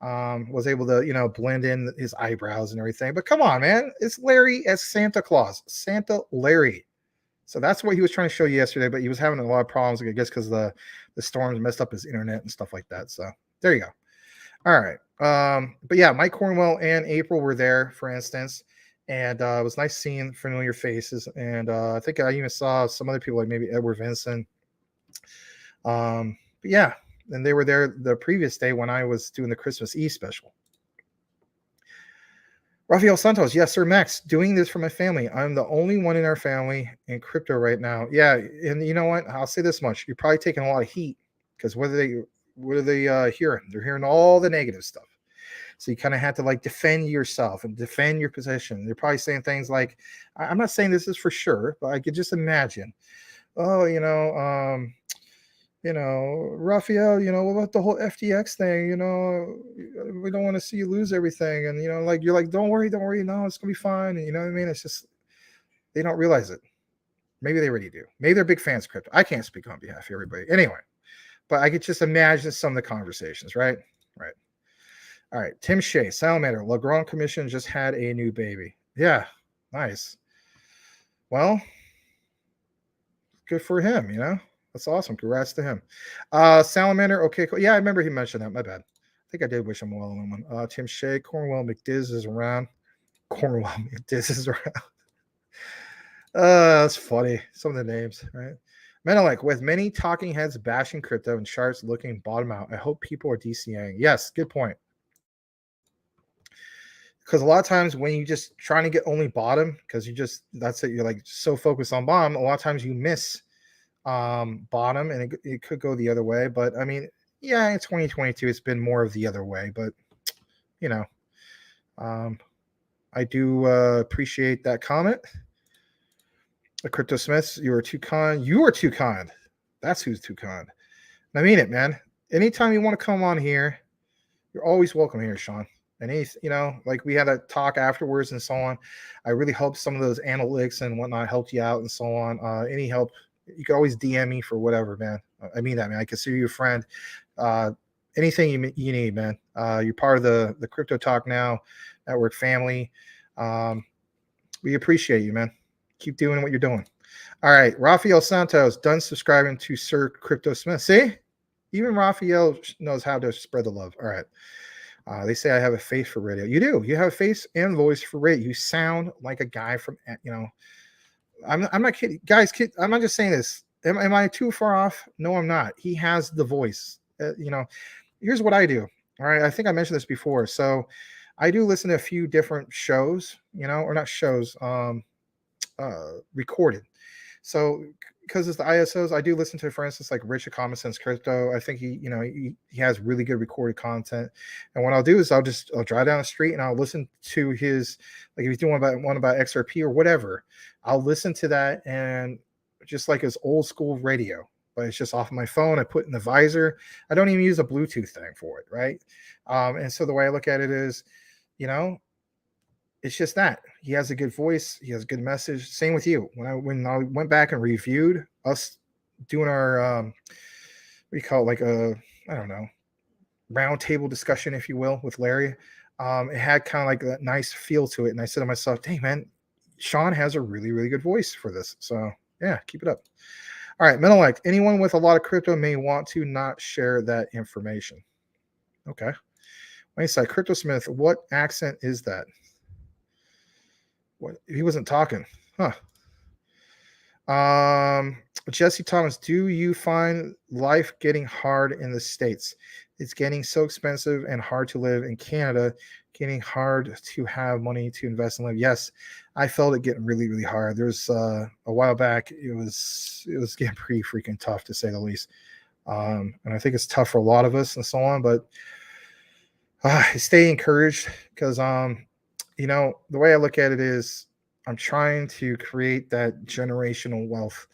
Was able to, you know, blend in his eyebrows and everything. But come on, man. It's Larry as Santa Claus. Santa Larry. So that's what he was trying to show you yesterday, but he was having a lot of problems, I guess, because the storms messed up his internet and stuff like that. So there you go. All right. But yeah, Mike Cornwell and April were there, for instance. And it was nice seeing familiar faces. And I think I even saw some other people, like maybe Edward Vincent. But yeah, and they were there the previous day when I was doing the Christmas Eve special. Rafael Santos, yes, sir, Max, doing this for my family. I'm the only one in our family in crypto right now. Yeah, and you know what? I'll say this much. You're probably taking a lot of heat because what are they hearing? They're hearing all the negative stuff. So you kind of have to like defend yourself and defend your position. They're probably saying things like, I'm not saying this is for sure, but I could just imagine, oh, Raphael, you know, what about the whole FTX thing? You know, we don't want to see you lose everything. And, you know, like, you're like, don't worry. No, it's going to be fine. And you know what I mean? It's just, they don't realize it. Maybe they already do. Maybe they're big fans of crypto. I can't speak on behalf of everybody. Anyway, but I could just imagine some of the conversations, right? Right. All right. Tim Shea, Salamander, Legrand Commission just had a new baby. Yeah. Nice. Well, good for him, you know? That's awesome. Congrats to him. Salamander. Okay, cool. Yeah, I remember he mentioned that. My bad. I think I did wish him well on one. Tim Shea, Cornwell McDiz is around. Cornwell McDiz is around. That's funny. Some of the names, right? Menelek, with many talking heads bashing crypto and charts looking bottom out, I hope people are DCAing. Yes, good point. Because a lot of times when you just trying to get only bottom, because that's it, you're like so focused on bottom, a lot of times you miss bottom, and it could go the other way. But I mean, yeah, in 2022 it's been more of the other way, but you know, I do appreciate that comment. The Crypto Smiths, you are too kind. You are too kind. That's who's too kind. I mean it, man. Anytime you want to come on here, you're always welcome here, Sean. And like we had a talk afterwards and so on. I really hope some of those analytics and whatnot helped you out and so on. Any help, you can always DM me for whatever, man. I mean that, man. I consider you a friend. Anything you need, man. You're part of the Crypto Talk Now Network family. We appreciate you, man. Keep doing what you're doing. All right, Rafael Santos, done subscribing to Sir Crypto Smith. See, even Rafael knows how to spread the love. All right. They say I have a face for radio. You do. You have a face and voice for radio. You sound like a guy from, I'm not kidding. Guys, I'm not just saying this. Am I too far off? No, I'm not. He has the voice. Here's what I do. All right. I think I mentioned this before. So I do listen to a few different shows, or not shows, recorded. So because it's the ISOs, I do listen to, for instance, like Rich of Common Sense Crypto. I think he has really good recorded content. And what I'll do is I'll drive down the street and I'll listen to his, like if he's doing one about XRP or whatever, I'll listen to that, and just like his old school radio, but it's just off of my phone. I put it in the visor. I don't even use a Bluetooth thing for it, right? And so the way I look at it is, it's just that he has a good voice. He has a good message. Same with you. When I went back and reviewed us doing our, what do you call it? Like I don't know, round table discussion, if you will, with Larry. It had kind of like that nice feel to it. And I said to myself, dang, man, Sean has a really, really good voice for this. So yeah, keep it up. All right. Menelect, anyone with a lot of crypto may want to not share that information. Okay. Wait a sec, Crypto Smith, what accent is that? What, he wasn't talking, huh? Jesse Thomas, do you find life getting hard in the States? It's getting so expensive and hard to live in Canada, getting hard to have money to invest and live. Yes, I felt it getting really, really hard. There's a while back, it was getting pretty freaking tough, to say the least. And I think it's tough for a lot of us and so on, but stay encouraged, because the way I look at it is I'm trying to create that generational wealth,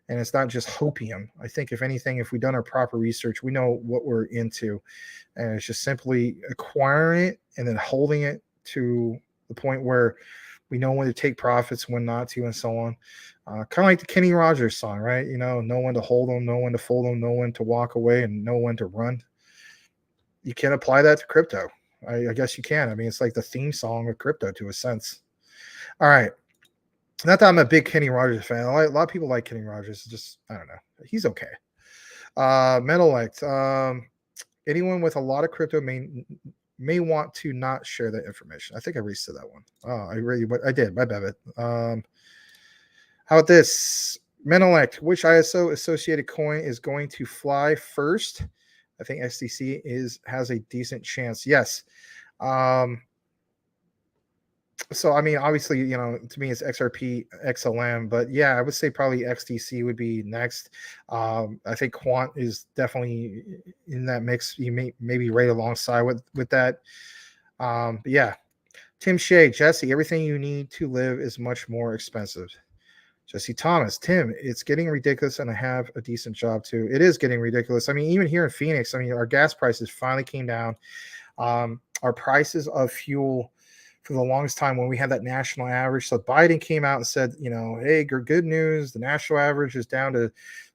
and it's not just hopium. I think if anything, if we've done our proper research, we know what we're into, and it's just simply acquiring it and then holding it to the point where we know when to take profits, when not to, and so on. Kind of like the Kenny Rogers song, right? Know when to hold them, know when to fold them, know when to walk away, and know when to run. You can apply that to crypto. I guess you can. I mean, it's like the theme song of crypto to a sense. All right. Not that I'm a big Kenny Rogers fan. A lot of people like Kenny Rogers. Just, I don't know. He's okay. Menelect. Anyone with a lot of crypto may want to not share that information. I think I reached to that one. Oh, I did. My bad. How about this? Menelect. Which ISO associated coin is going to fly first? I think XTC has a decent chance. Yes. So, I mean, obviously, to me, it's XRP, XLM, but yeah, I would say probably XTC would be next. I think Quant is definitely in that mix. You may be right alongside with that. But yeah, Tim Shea, Jesse, everything you need to live is much more expensive. Jesse Thomas, Tim, it's getting ridiculous, and I have a decent job too. It is getting ridiculous. I mean, even here in Phoenix, I mean, our gas prices finally came down. Our prices of fuel for the longest time, when we had that national average. So Biden came out and said, hey, good news. The national average is down to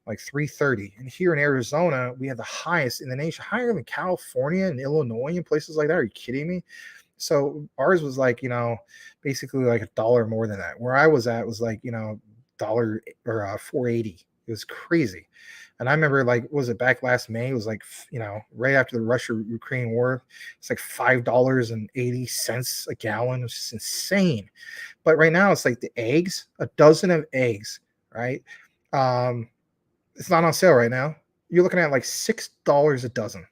like 330. And here in Arizona, we had the highest in the nation, higher than California and Illinois and places like that. Are you kidding me? So ours was like, basically like $1 more than that. Where I was at was like, dollar or 480. It was crazy. And I remember, like, was it back last May? It was like, right after the Russia-Ukraine war, it's like $5.80 a gallon. It was just insane. But right now, it's like the eggs, a dozen of eggs, right? It's not on sale right now. You're looking at like $6 a dozen.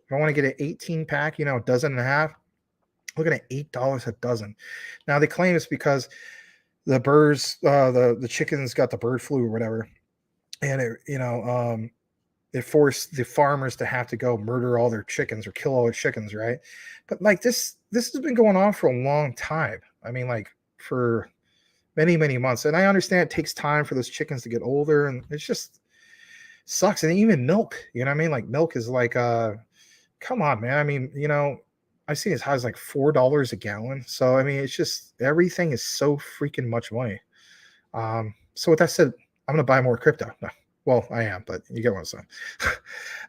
If I want to get an 18 pack, a dozen and a half, looking at $8 a dozen. Now they claim it's because the birds, the chickens got the bird flu or whatever. And it forced the farmers to have to go murder all their chickens or kill all their chickens, right? But like this has been going on for a long time. I mean, like for many, many months. And I understand it takes time for those chickens to get older, and it's just sucks. And even milk, you know what I mean? Like milk is like, come on, man. I mean, you know, I've seen as high as like $4 a gallon. So I mean, it's just everything is so freaking much money. So with that said, I'm gonna buy more crypto. No, well, I am, but you get what I'm saying.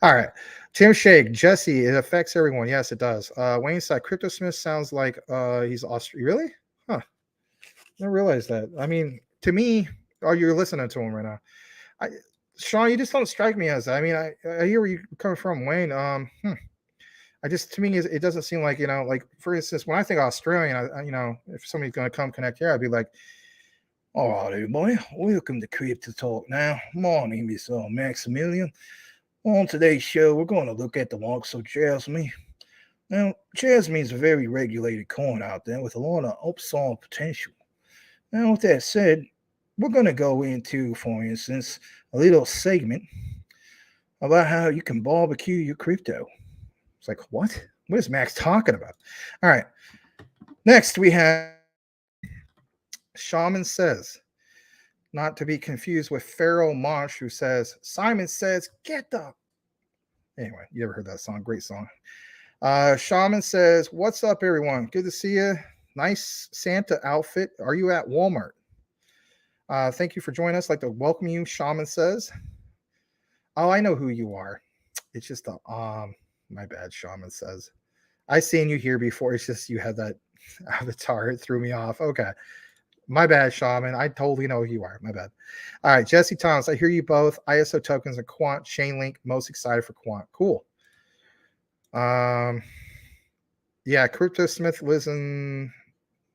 All right. Tim Shake, Jesse, it affects everyone. Yes, it does. Wayne said Crypto Smith sounds like he's Austrian. Really? Huh. I didn't realize that. I mean, to me, oh, you're listening to him right now. Sean, you just don't strike me as that. I mean, I hear where you're coming from, Wayne. I just, to me, it doesn't seem like, you know, like for instance, when I think Australian, you know, if somebody's going to come connect here, I'd be like, all right, everybody, welcome to Crypto Talk now. My name is Maximilian. On today's show, we're going to look at the likes of Jasmine. Now, Jasmine is a very regulated coin out there with a lot of upside potential. Now, with that said, we're going to go into, for instance, a little segment about how you can barbecue your crypto. It's like, what? What is Max talking about? All right. Next, we have Shaman Says, not to be confused with Pharaoh Marsh, who says, Simon says, get the... Anyway, you ever heard that song? Great song. Shaman says, what's up, everyone? Good to see you. Nice Santa outfit. Are you at Walmart? Thank you for joining us. I'd like to welcome you, Shaman Says. Oh, I know who you are. It's just a my bad, Shaman Says. I seen you here before. It's just you had that avatar. It threw me off. Okay. My bad, Shaman. I totally know who you are. My bad. All right, Jesse Thomas. I hear you both. ISO tokens and Quant Chainlink. Most excited for Quant. Cool. Yeah, Crypto Smith lives in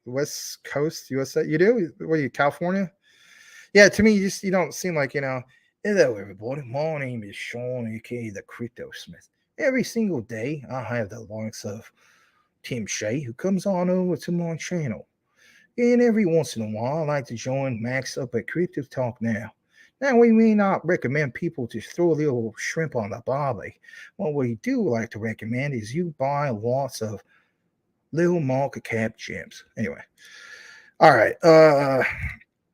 West Coast, USA. You do? What are you, California? Yeah, to me, you don't seem like, you know, hello, everybody. My name is Sean, aka the Crypto Smith. Every single day, I have the likes of Tim Shea, who comes on over to my channel. And every once in a while, I like to join Max up at Crypto Talk Now. Now, we may not recommend people to throw a little shrimp on the barbie. What we do like to recommend is you buy lots of little market cap gems. Anyway. All right.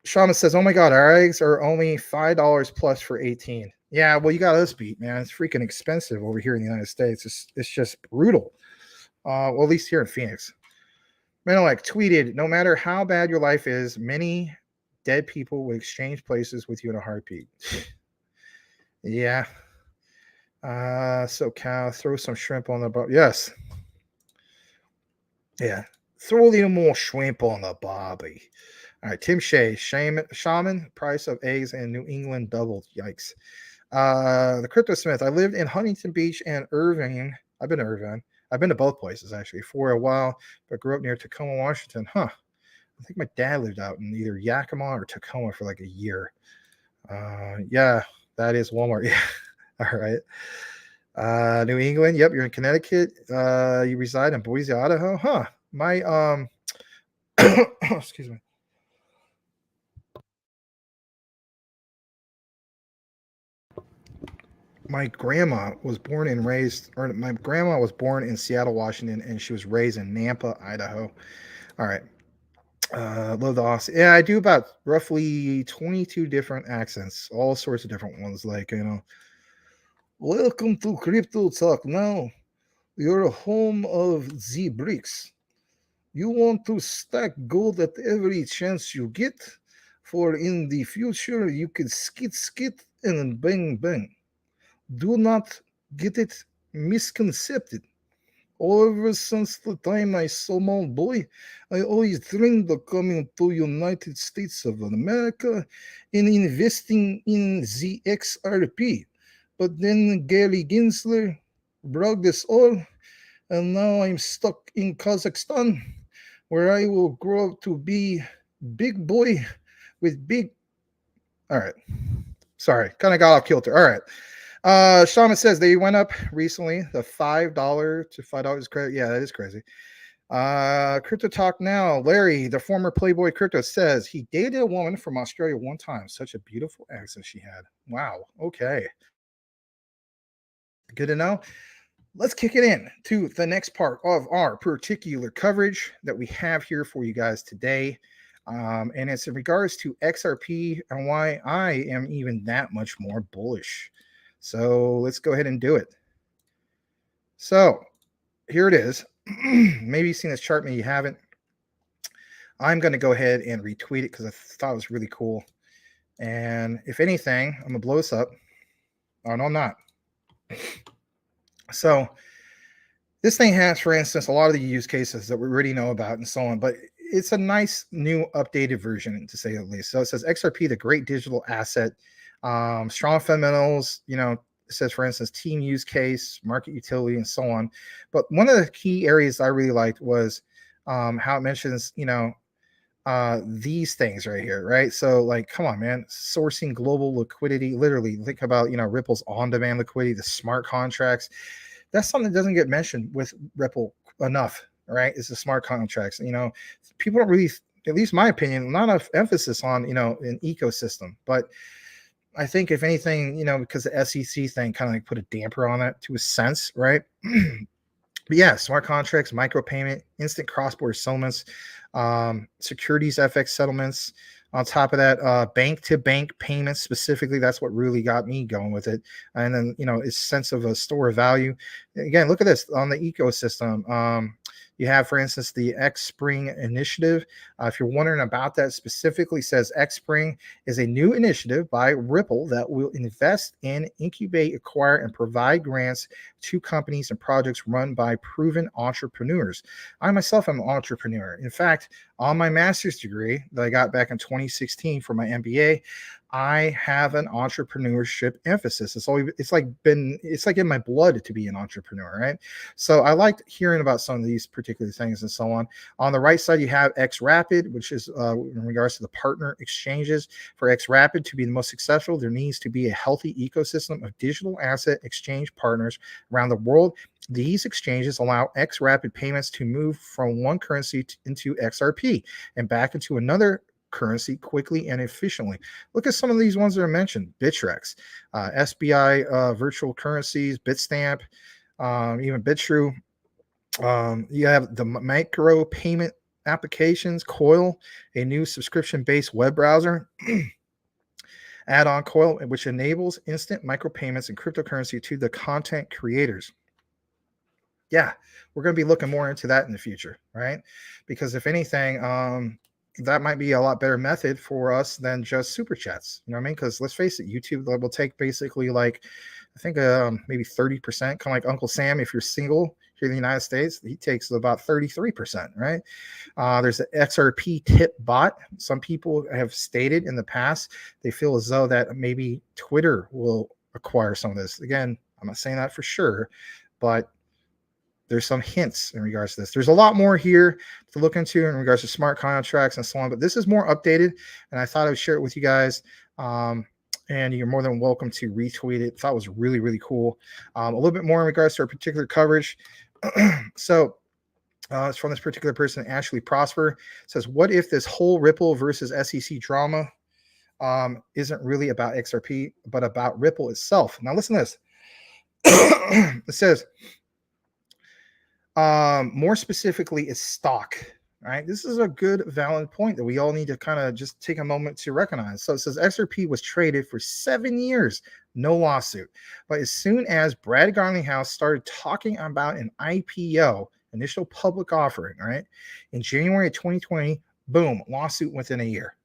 Shaman says, oh my God, our eggs are only $5 plus for 18. Yeah, well, you got us beat, man. It's freaking expensive over here in the United States. It's just brutal. Well, at least here in Phoenix. Menelik tweeted, no matter how bad your life is, many dead people would exchange places with you in a heartbeat. Yeah. So Cal, throw some shrimp on the boat. Yes. Yeah. Throw a little more shrimp on the barbie. All right, Tim Shea, Shaman, price of eggs in New England doubled. Yikes. The Crypto Smith, I lived in Huntington Beach and Irvine. I've been to Irvine. I've been to both places, actually, for a while, but grew up near Tacoma, Washington. Huh. I think my dad lived out in either Yakima or Tacoma for like a year. Yeah, that is Walmart. Yeah. All right. New England. Yep, you're in Connecticut. You reside in Boise, Idaho. Huh. My excuse me. My grandma was born and raised, or my grandma was born in Seattle, Washington, and she was raised in Nampa, Idaho. All right. Love the Austin. Yeah, I do about roughly 22 different accents, all sorts of different ones. Like, you know, welcome to Crypto Talk Now. You're home of the bricks. You want to stack gold at every chance you get, for in the future you can skit and bang bang. Do not get it misconcepted. Ever since the time I saw my boy, I always dreamed of coming to United States of America and investing in the XRP. But then Gary Gensler broke this all, and now I'm stuck in Kazakhstan, where I will grow up to be big boy with big... All right. Sorry, kind of got off kilter. All right. Shaman says they went up recently, the $5 to $5 credit. Yeah, that is crazy. Crypto Talk Now. Larry, the former Playboy Crypto, says he dated a woman from Australia one time. Such a beautiful accent she had. Wow. Okay. Good to know. Let's kick it in to the next part of our particular coverage that we have here for you guys today. And it's in regards to XRP and why I am even that much more bullish. So let's go ahead and do it. So here it is. Maybe you've seen this chart, maybe you haven't. I'm going to go ahead and retweet it because I thought it was really cool. And if anything, I'm going to blow this up. Oh, no, I'm not. So this thing has, for instance, a lot of the use cases that we already know about and so on, but it's a nice new updated version, to say the least. So it says XRP, the great digital asset, strong fundamentals, you know, it says, for instance, team use case, market utility, and so on. But one of the key areas I really liked was how it mentions, you know, these things right here, right? So like, come on, man, sourcing global liquidity. Literally think about, you know, Ripple's on-demand liquidity, the smart contracts. That's something that doesn't get mentioned with Ripple enough, right? It's the smart contracts. You know, people don't really, at least my opinion, not enough emphasis on, you know, an ecosystem. But I think if anything, you know, because the SEC thing kind of like put a damper on that to a sense, right? But yeah, smart contracts, micropayment, instant cross-border settlements, securities FX settlements. On top of that, bank-to-bank payments specifically, that's what really got me going with it. And then, you know, its sense of a store of value. Again, look at this on the ecosystem. You have, for instance, the X Spring initiative. If you're wondering about that, specifically says X Spring is a new initiative by Ripple that will invest in, incubate, acquire, and provide grants to companies and projects run by proven entrepreneurs. I myself am an entrepreneur. In fact, on my master's degree that I got back in 2016 for my MBA, I have an entrepreneurship emphasis. It's like in my blood to be an entrepreneur, right? So I liked hearing about some of these particular things and so on. On the right side, you have XRapid, which is in regards to the partner exchanges. For XRapid to be the most successful, there needs to be a healthy ecosystem of digital asset exchange partners around the world. These exchanges allow XRapid payments to move from one currency into XRP and back into another currency quickly and efficiently. Look at some of these ones that are mentioned: Bittrex, SBI virtual currencies, Bitstamp, even Bitrue. You have the micro payment applications, Coil, a new subscription-based web browser. Add-on Coil, which enables instant micropayments and cryptocurrency to the content creators. Yeah, we're going to be looking more into that in the future, right? Because if anything, that might be a lot better method for us than just super chats. You know what I mean? Because let's face it, YouTube will take basically like, I think maybe 30%, kind of like Uncle Sam. If you're single here in the United States, he takes about 33%, right? There's the XRP tip bot. Some people have stated in the past they feel as though that maybe Twitter will acquire some of this. Again, I'm not saying that for sure, but there's some hints in regards to this. There's a lot more here to look into in regards to smart contracts and so on, but this is more updated, and I thought I would share it with you guys. And you're more than welcome to retweet it. Thought it was really, really cool. A little bit more in regards to our particular coverage. So it's from this particular person, Ashley Prosper. It says, what if this whole Ripple versus SEC drama isn't really about XRP, but about Ripple itself? Now listen to this. It says, more specifically, it's stock. Right, this is a good, valid point that we all need to kind of just take a moment to recognize. So it says XRP was traded for 7 years, no lawsuit. But as soon as Brad Garlinghouse started talking about an IPO, initial public offering, right, in January of 2020, boom, lawsuit within a year.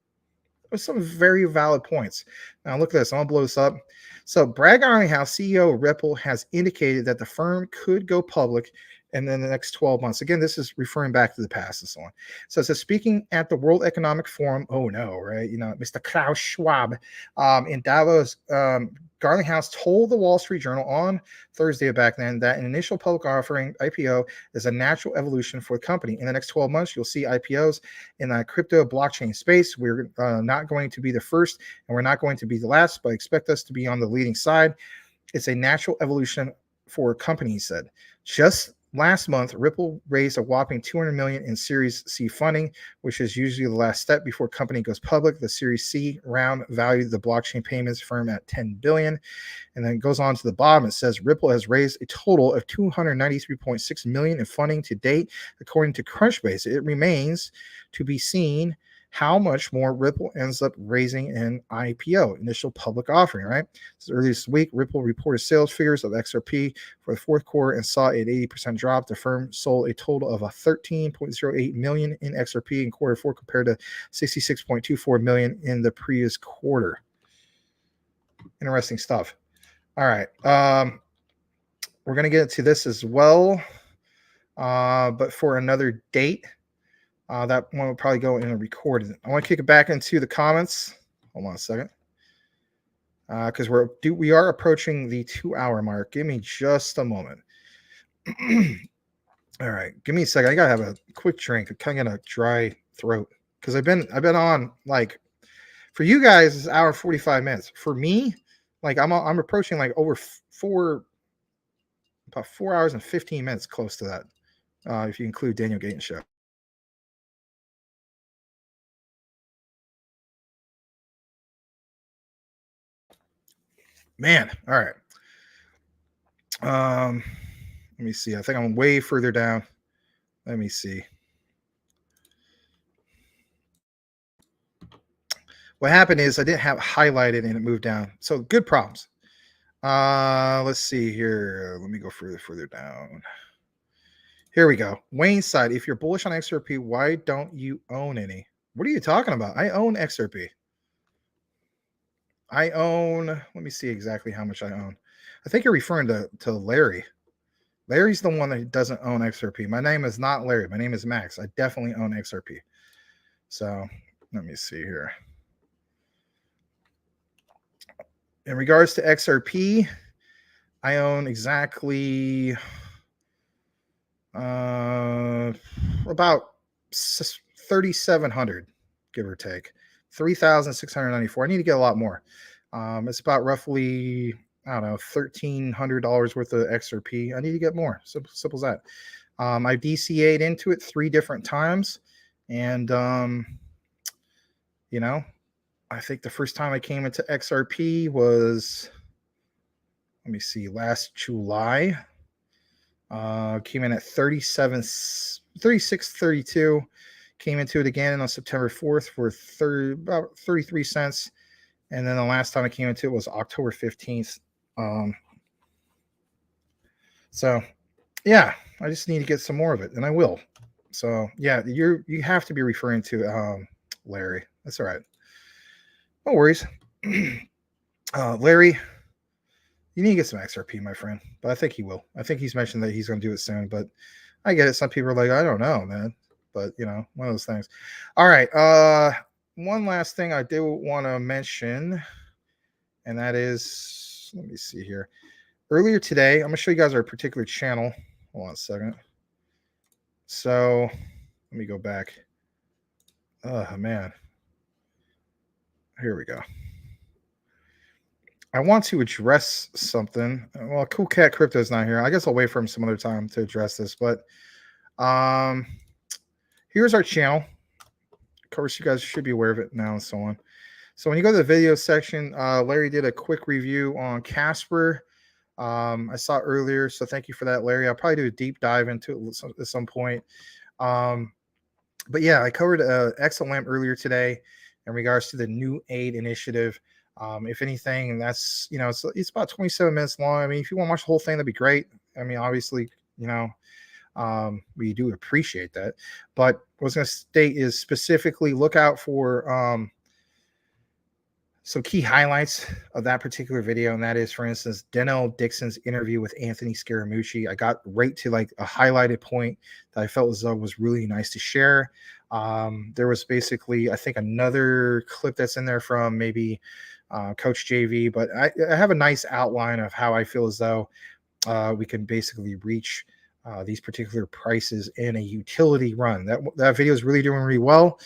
There's some very valid points. Now look at this. I'm gonna blow this up. So Brad Garlinghouse, CEO of Ripple, has indicated that the firm could go public and then the next 12 months. Again, this is referring back to the past and so on. So it says, speaking at the World Economic Forum, oh no, right? You know, Mr. Klaus Schwab in Davos, Garlinghouse told the Wall Street Journal on Thursday back then that an initial public offering, IPO, is a natural evolution for the company. In the next 12 months, you'll see IPOs in the crypto blockchain space. We're not going to be the first and we're not going to be the last, but expect us to be on the leading side. It's a natural evolution for a company, he said. Just last month, Ripple raised a whopping $200 million in Series C funding, which is usually the last step before a company goes public. The Series C round valued the blockchain payments firm at $10 billion. And then it goes on to the bottom. It says Ripple has raised a total of $293.6 million in funding to date, according to Crunchbase. It remains to be seen how much more Ripple ends up raising in IPO, initial public offering, right? So earlier this week, Ripple reported sales figures of XRP for the fourth quarter and saw an 80% drop. The firm sold a total of 13.08 million in XRP in quarter four compared to 66.24 million in the previous quarter. Interesting stuff. All right. We're going to get to this as well, but for another date. That one will probably go in and record it. I want to kick it back into the comments. Hold on a second. Because we are approaching the 2-hour mark. Give me just a moment. All right, give me a second. I gotta have a quick drink. I'm kind of got a dry throat because I've been on, like, for you guys it's 1 hour 45 minutes. For me, like I'm approaching like over about 4 hours and 15 minutes, close to that. If you include Daniel Gaten's show. Man, all right. Let me see. I think I'm way further down. Let me see. What happened is I didn't have highlighted and it moved down. So good problems. Let's see here. Let me go further down. Here we go. Wayne's side. If you're bullish on XRP, why don't you own any? What are you talking about? I own XRP. I own, let me see exactly how much I own. I think you're referring to Larry. Larry's the one that doesn't own XRP. My name is not Larry. My name is Max. I definitely own XRP. So let me see here. In regards to XRP, I own exactly about 3,700, give or take. 3,694. I need to get a lot more. It's about roughly, I don't know, $1,300 worth of XRP. I need to get more. Simple as that. I've DCA'd into it 3 different times. And, you know, I think the first time I came into XRP was, let me see, last July. Came in at 36.32. Came into it again on September 4th for about 33 cents. And then the last time I came into it was October 15th. So, yeah, I just need to get some more of it, and I will. So, yeah, you have to be referring to Larry. That's all right. No worries. Larry, you need to get some XRP, my friend. But I think he will. I think he's mentioned that he's going to do it soon. But I get it. Some people are like, I don't know, man. But, you know, one of those things. All right. One last thing I do want to mention, and that is, let me see here. Earlier today, I'm going to show you guys our particular channel. Hold on a second. So let me go back. Oh, man. Here we go. I want to address something. Well, Cool Cat Crypto is not here. I guess I'll wait for him some other time to address this. But here's our channel. Of course, you guys should be aware of it now and so on. So when you go to the video section, Larry did a quick review on Casper. I saw earlier, so thank you for that, Larry. I'll probably do a deep dive into it at some point. But yeah, I covered XLM earlier today in regards to the new aid initiative. If anything, and that's, you know, it's about 27 minutes long. I mean, if you want to watch the whole thing, that'd be great. I mean, obviously, you know, we do appreciate that. But what I was going to state is specifically look out for some key highlights of that particular video, and that is, for instance, Denell Dixon's interview with Anthony Scaramucci. I got right to like a highlighted point that I felt as though was really nice to share. There was basically, I think, another clip that's in there from maybe Coach JV, but I have a nice outline of how I feel as though we can basically reach these particular prices in a utility run. That video is really doing really well.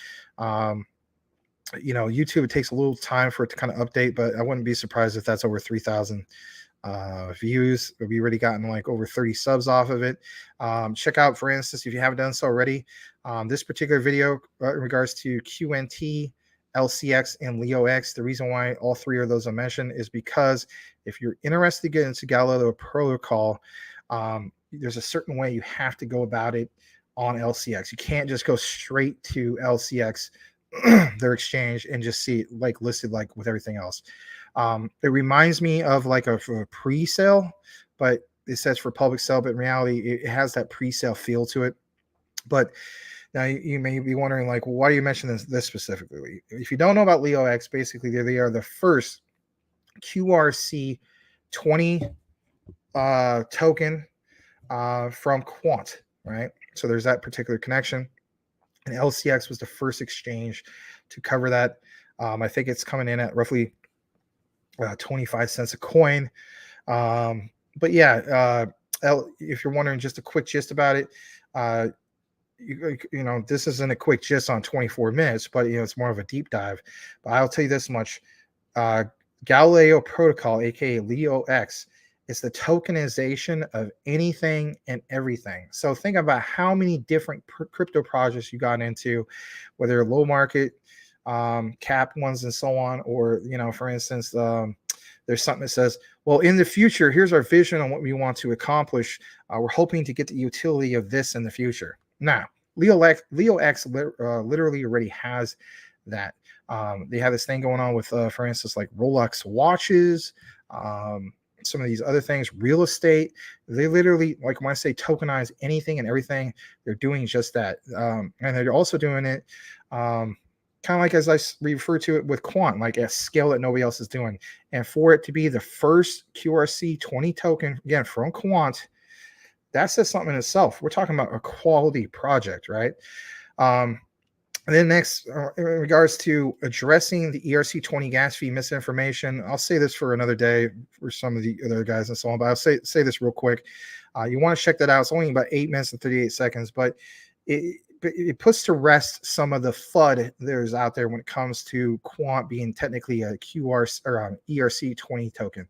You know, YouTube, it takes a little time for it to kind of update, but I wouldn't be surprised if that's over 3,000 views. We already gotten like over 30 subs off of it. Check out, for instance, if you haven't done so already, this particular video in regards to QNT, LCX, and LeoX. The reason why all 3 of those I mentioned is because if you're interested to get into Galileo protocol, there's a certain way you have to go about it on LCX. You can't just go straight to LCX their exchange and just see it like listed like with everything else. It reminds me of like a pre-sale, but it says for public sale, but in reality, it has that pre-sale feel to it. But now you may be wondering, like, well, why do you mention this specifically? If you don't know about LeoX, basically they are the first QRC 20 token from Quant, right? So there's that particular connection. And LCX was the first exchange to cover that. I think it's coming in at roughly 25 cents a coin. But yeah, if you're wondering just a quick gist about it, you know, this isn't a quick gist on 24 minutes, but you know, it's more of a deep dive. But I'll tell you this much: Galileo Protocol, aka LeoX, is the tokenization of anything and everything. So think about how many different crypto projects you got into, whether low market cap ones and so on, or you know, for instance, there's something that says, well, in the future, here's our vision on what we want to accomplish. We're hoping to get the utility of this in the future. Now, LeoX literally already has that. They have this thing going on with, for instance, like Rolex watches, some of these other things, real estate. They literally, like when I say tokenize anything and everything, they're doing just that. And they're also doing it kind of like as I refer to it with Quant, like a scale that nobody else is doing. And for it to be the first QRC 20 token, again, from Quant, that says something in itself. We're talking about a quality project, right? And then next, in regards to addressing the ERC20 gas fee misinformation, I'll say this for another day for some of the other guys and so on, but I'll say this real quick. You want to check that out. It's only about 8 minutes and 38 seconds, but it puts to rest some of the FUD there's out there when it comes to Quant being technically a QR or ERC20 token.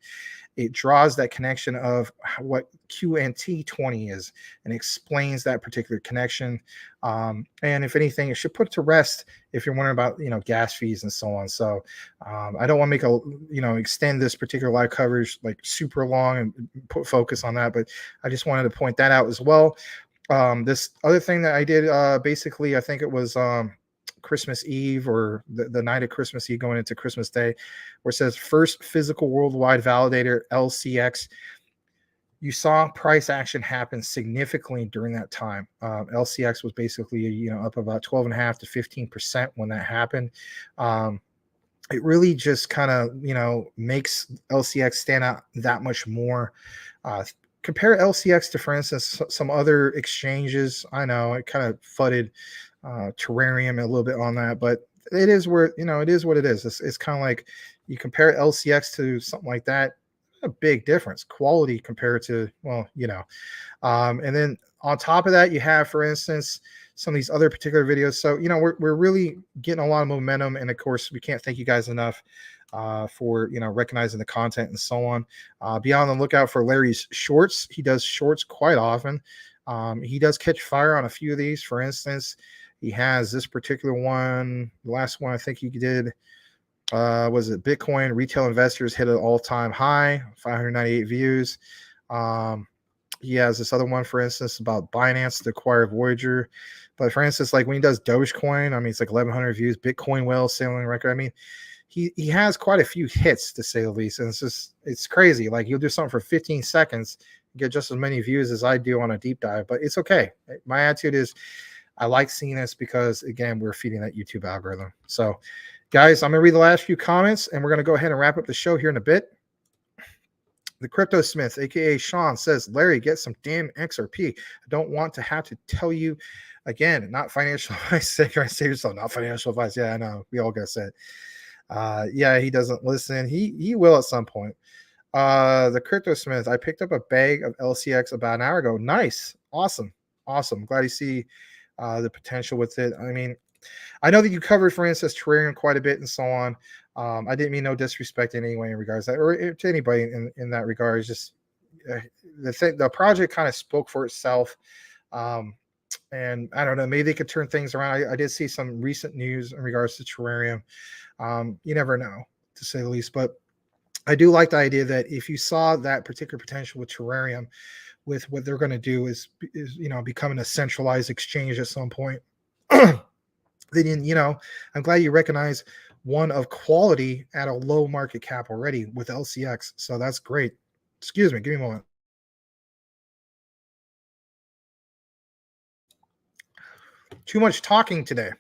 It draws that connection of what QNT20 is and explains that particular connection. And if anything, it should put to rest if you're wondering about, you know, gas fees and so on. So I don't want to make a, you know, extend this particular live coverage like super long and put focus on that, but I just wanted to point that out as well. This other thing that I did, basically, I think it was Christmas Eve or the night of Christmas Eve going into Christmas Day, where it says first physical worldwide validator, LCX. You saw price action happen significantly during that time. LCX was basically, you know, up about 12.5 to 15% when that happened. It really just kind of, you know, makes LCX stand out that much more. Compare LCX to, for instance, some other exchanges. I know it kind of fudded Terrarium a little bit on that, but it is where, you know, it is what it is. It's kind of like you compare LCX to something like that, a big difference, quality compared to, well, you know. And then on top of that, you have, for instance, some of these other particular videos. So, you know, we're really getting a lot of momentum, and of course, we can't thank you guys enough for, you know, recognizing the content and so on. Be on the lookout for Larry's shorts. He does shorts quite often. He does catch fire on a few of these. For instance, he has this particular one. The last one I think he did was it Bitcoin retail investors hit an all-time high, 598 views. He has this other one, for instance, about Binance to acquire Voyager. But for instance, like when he does Dogecoin, I mean, it's like 1,100 views. Bitcoin whale sailing record. I mean, he has quite a few hits, to say the least. And it's crazy. Like he'll do something for 15 seconds, get just as many views as I do on a deep dive. But it's okay. My attitude is I like seeing this because, again, we're feeding that YouTube algorithm. So, guys, I'm going to read the last few comments, and we're going to go ahead and wrap up the show here in a bit. The Crypto Smith, a.k.a. Sean, says, Larry, get some damn XRP. I don't want to have to tell you again, not financial advice. Say yourself, not financial advice. Yeah, I know. We all got to say it. Yeah, he doesn't listen. He will at some point. The Crypto Smith, I picked up a bag of LCX about an hour ago. Nice. Awesome. Glad you see the potential with it. I mean, I know that you covered, for instance, Terrarium quite a bit and so on. I didn't mean no disrespect in any way in regards to that, or to anybody in that regard. It's just the project kind of spoke for itself. And I don't know, maybe they could turn things around. I did see some recent news in regards to Terrarium. You never know, to say the least. But I do like the idea that if you saw that particular potential with Terrarium, with what they're going to do is you know, becoming a centralized exchange at some point. then, I'm glad you recognize one of quality at a low market cap already with LCX. So that's great. Excuse me, give me a moment. Too much talking today.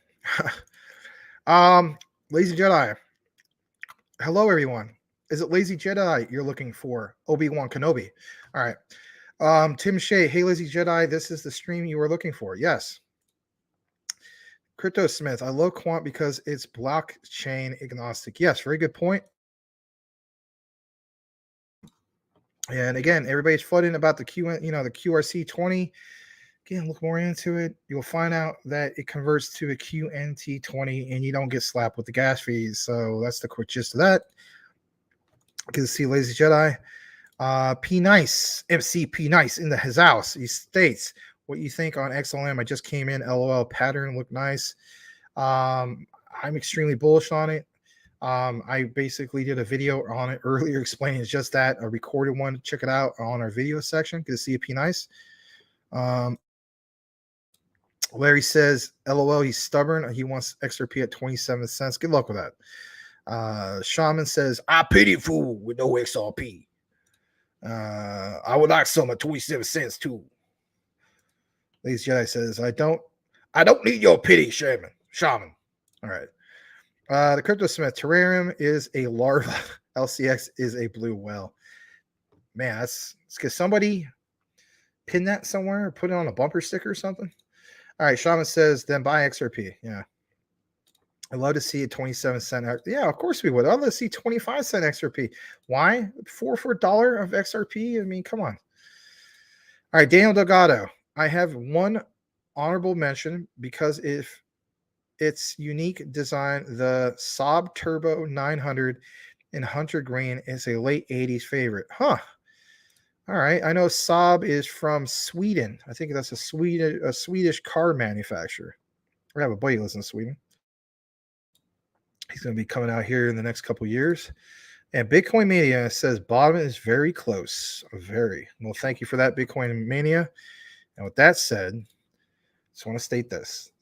Lazy Jedi. Hello, everyone. Is it Lazy Jedi you're looking for? Obi-Wan Kenobi. All right. Tim Shea. Hey, Lazy Jedi. This is the stream you were looking for. Yes. Crypto Smith. I love quant because it's blockchain agnostic. Yes, very good point. And again, everybody's flooding about the the QRC20. Again, look more into it. You'll find out that it converts to a QNT20 and you don't get slapped with the gas fees. So that's the quick gist of that. Good to see Lazy Jedi. P Nice, MC P Nice in his house. He states, what you think on XLM? I just came in. LOL, pattern looked nice. I'm extremely bullish on it. I basically did a video on it earlier explaining just that, a recorded one. Check it out on our video section. Good to see you, P Nice. Larry says, LOL, he's stubborn. He wants XRP at 27 cents. Good luck with that. Shaman says, I pity fool with no XRP. I would like some at 27 cents too. Lazy Jedi says, I don't need your pity, Shaman. All right. The Crypto Smith, Terrarium is a larva. LCX is a blue whale. Man, that's because somebody pin that somewhere or put it on a bumper sticker or something. All right, Shaman says, then buy XRP. Yeah. I'd love to see a 27 cent. Yeah, of course we would. I'd love to see 25 cent XRP. Why? For $1 of XRP? I mean, come on. All right, Daniel Delgado. I have one honorable mention because if its unique design, the Saab Turbo 900 in Hunter Green is a late 80s favorite. Huh. All right. I know Saab is from Sweden. I think that's a Swedish car manufacturer. I have a buddy who lives in Sweden. He's going to be coming out here in the next couple of years. And Bitcoin Mania says bottom is very close. Very. Well, thank you for that, Bitcoin Mania. And with that said, I just want to state this.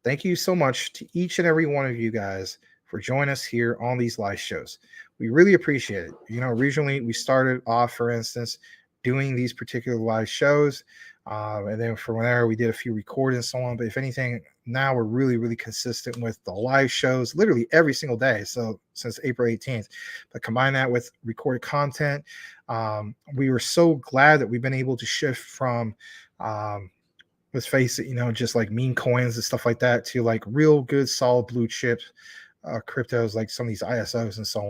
Thank you so much to each and every one of you guys for joining us here on these live shows. We really appreciate it. Originally we started off, for instance, doing these particular live shows. And then from there, we did a few recordings and so on. But if anything, now we're really, really consistent with the live shows literally every single day. So since April 18th, but combine that with recorded content. We were so glad that we've been able to shift from, let's face it, just like meme coins and stuff like that to like real good, solid blue chip cryptos, like some of these ISOs and so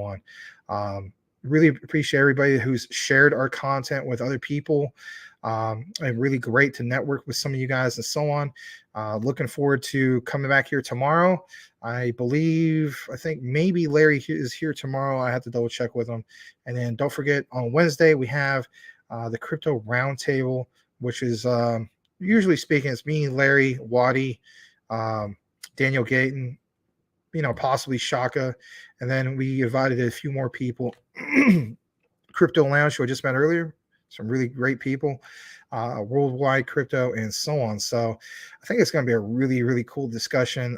on. Really appreciate everybody who's shared our content with other people. And really great to network with some of you guys and so on. Looking forward to coming back here tomorrow. I think maybe Larry is here tomorrow. I have to double check with him. And then don't forget, on Wednesday, we have the Crypto Roundtable, which is usually speaking, it's me, Larry, Waddy, Daniel Gayton, possibly Shaka. And then we invited a few more people. Crypto Lounge, who I just met earlier. Some really great people, worldwide crypto and so on. So I think it's going to be a really, really cool discussion.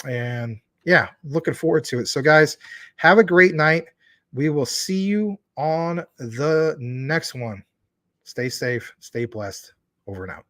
And yeah, looking forward to it. So guys, have a great night. We will see you on the next one. Stay safe, stay blessed. Over and out.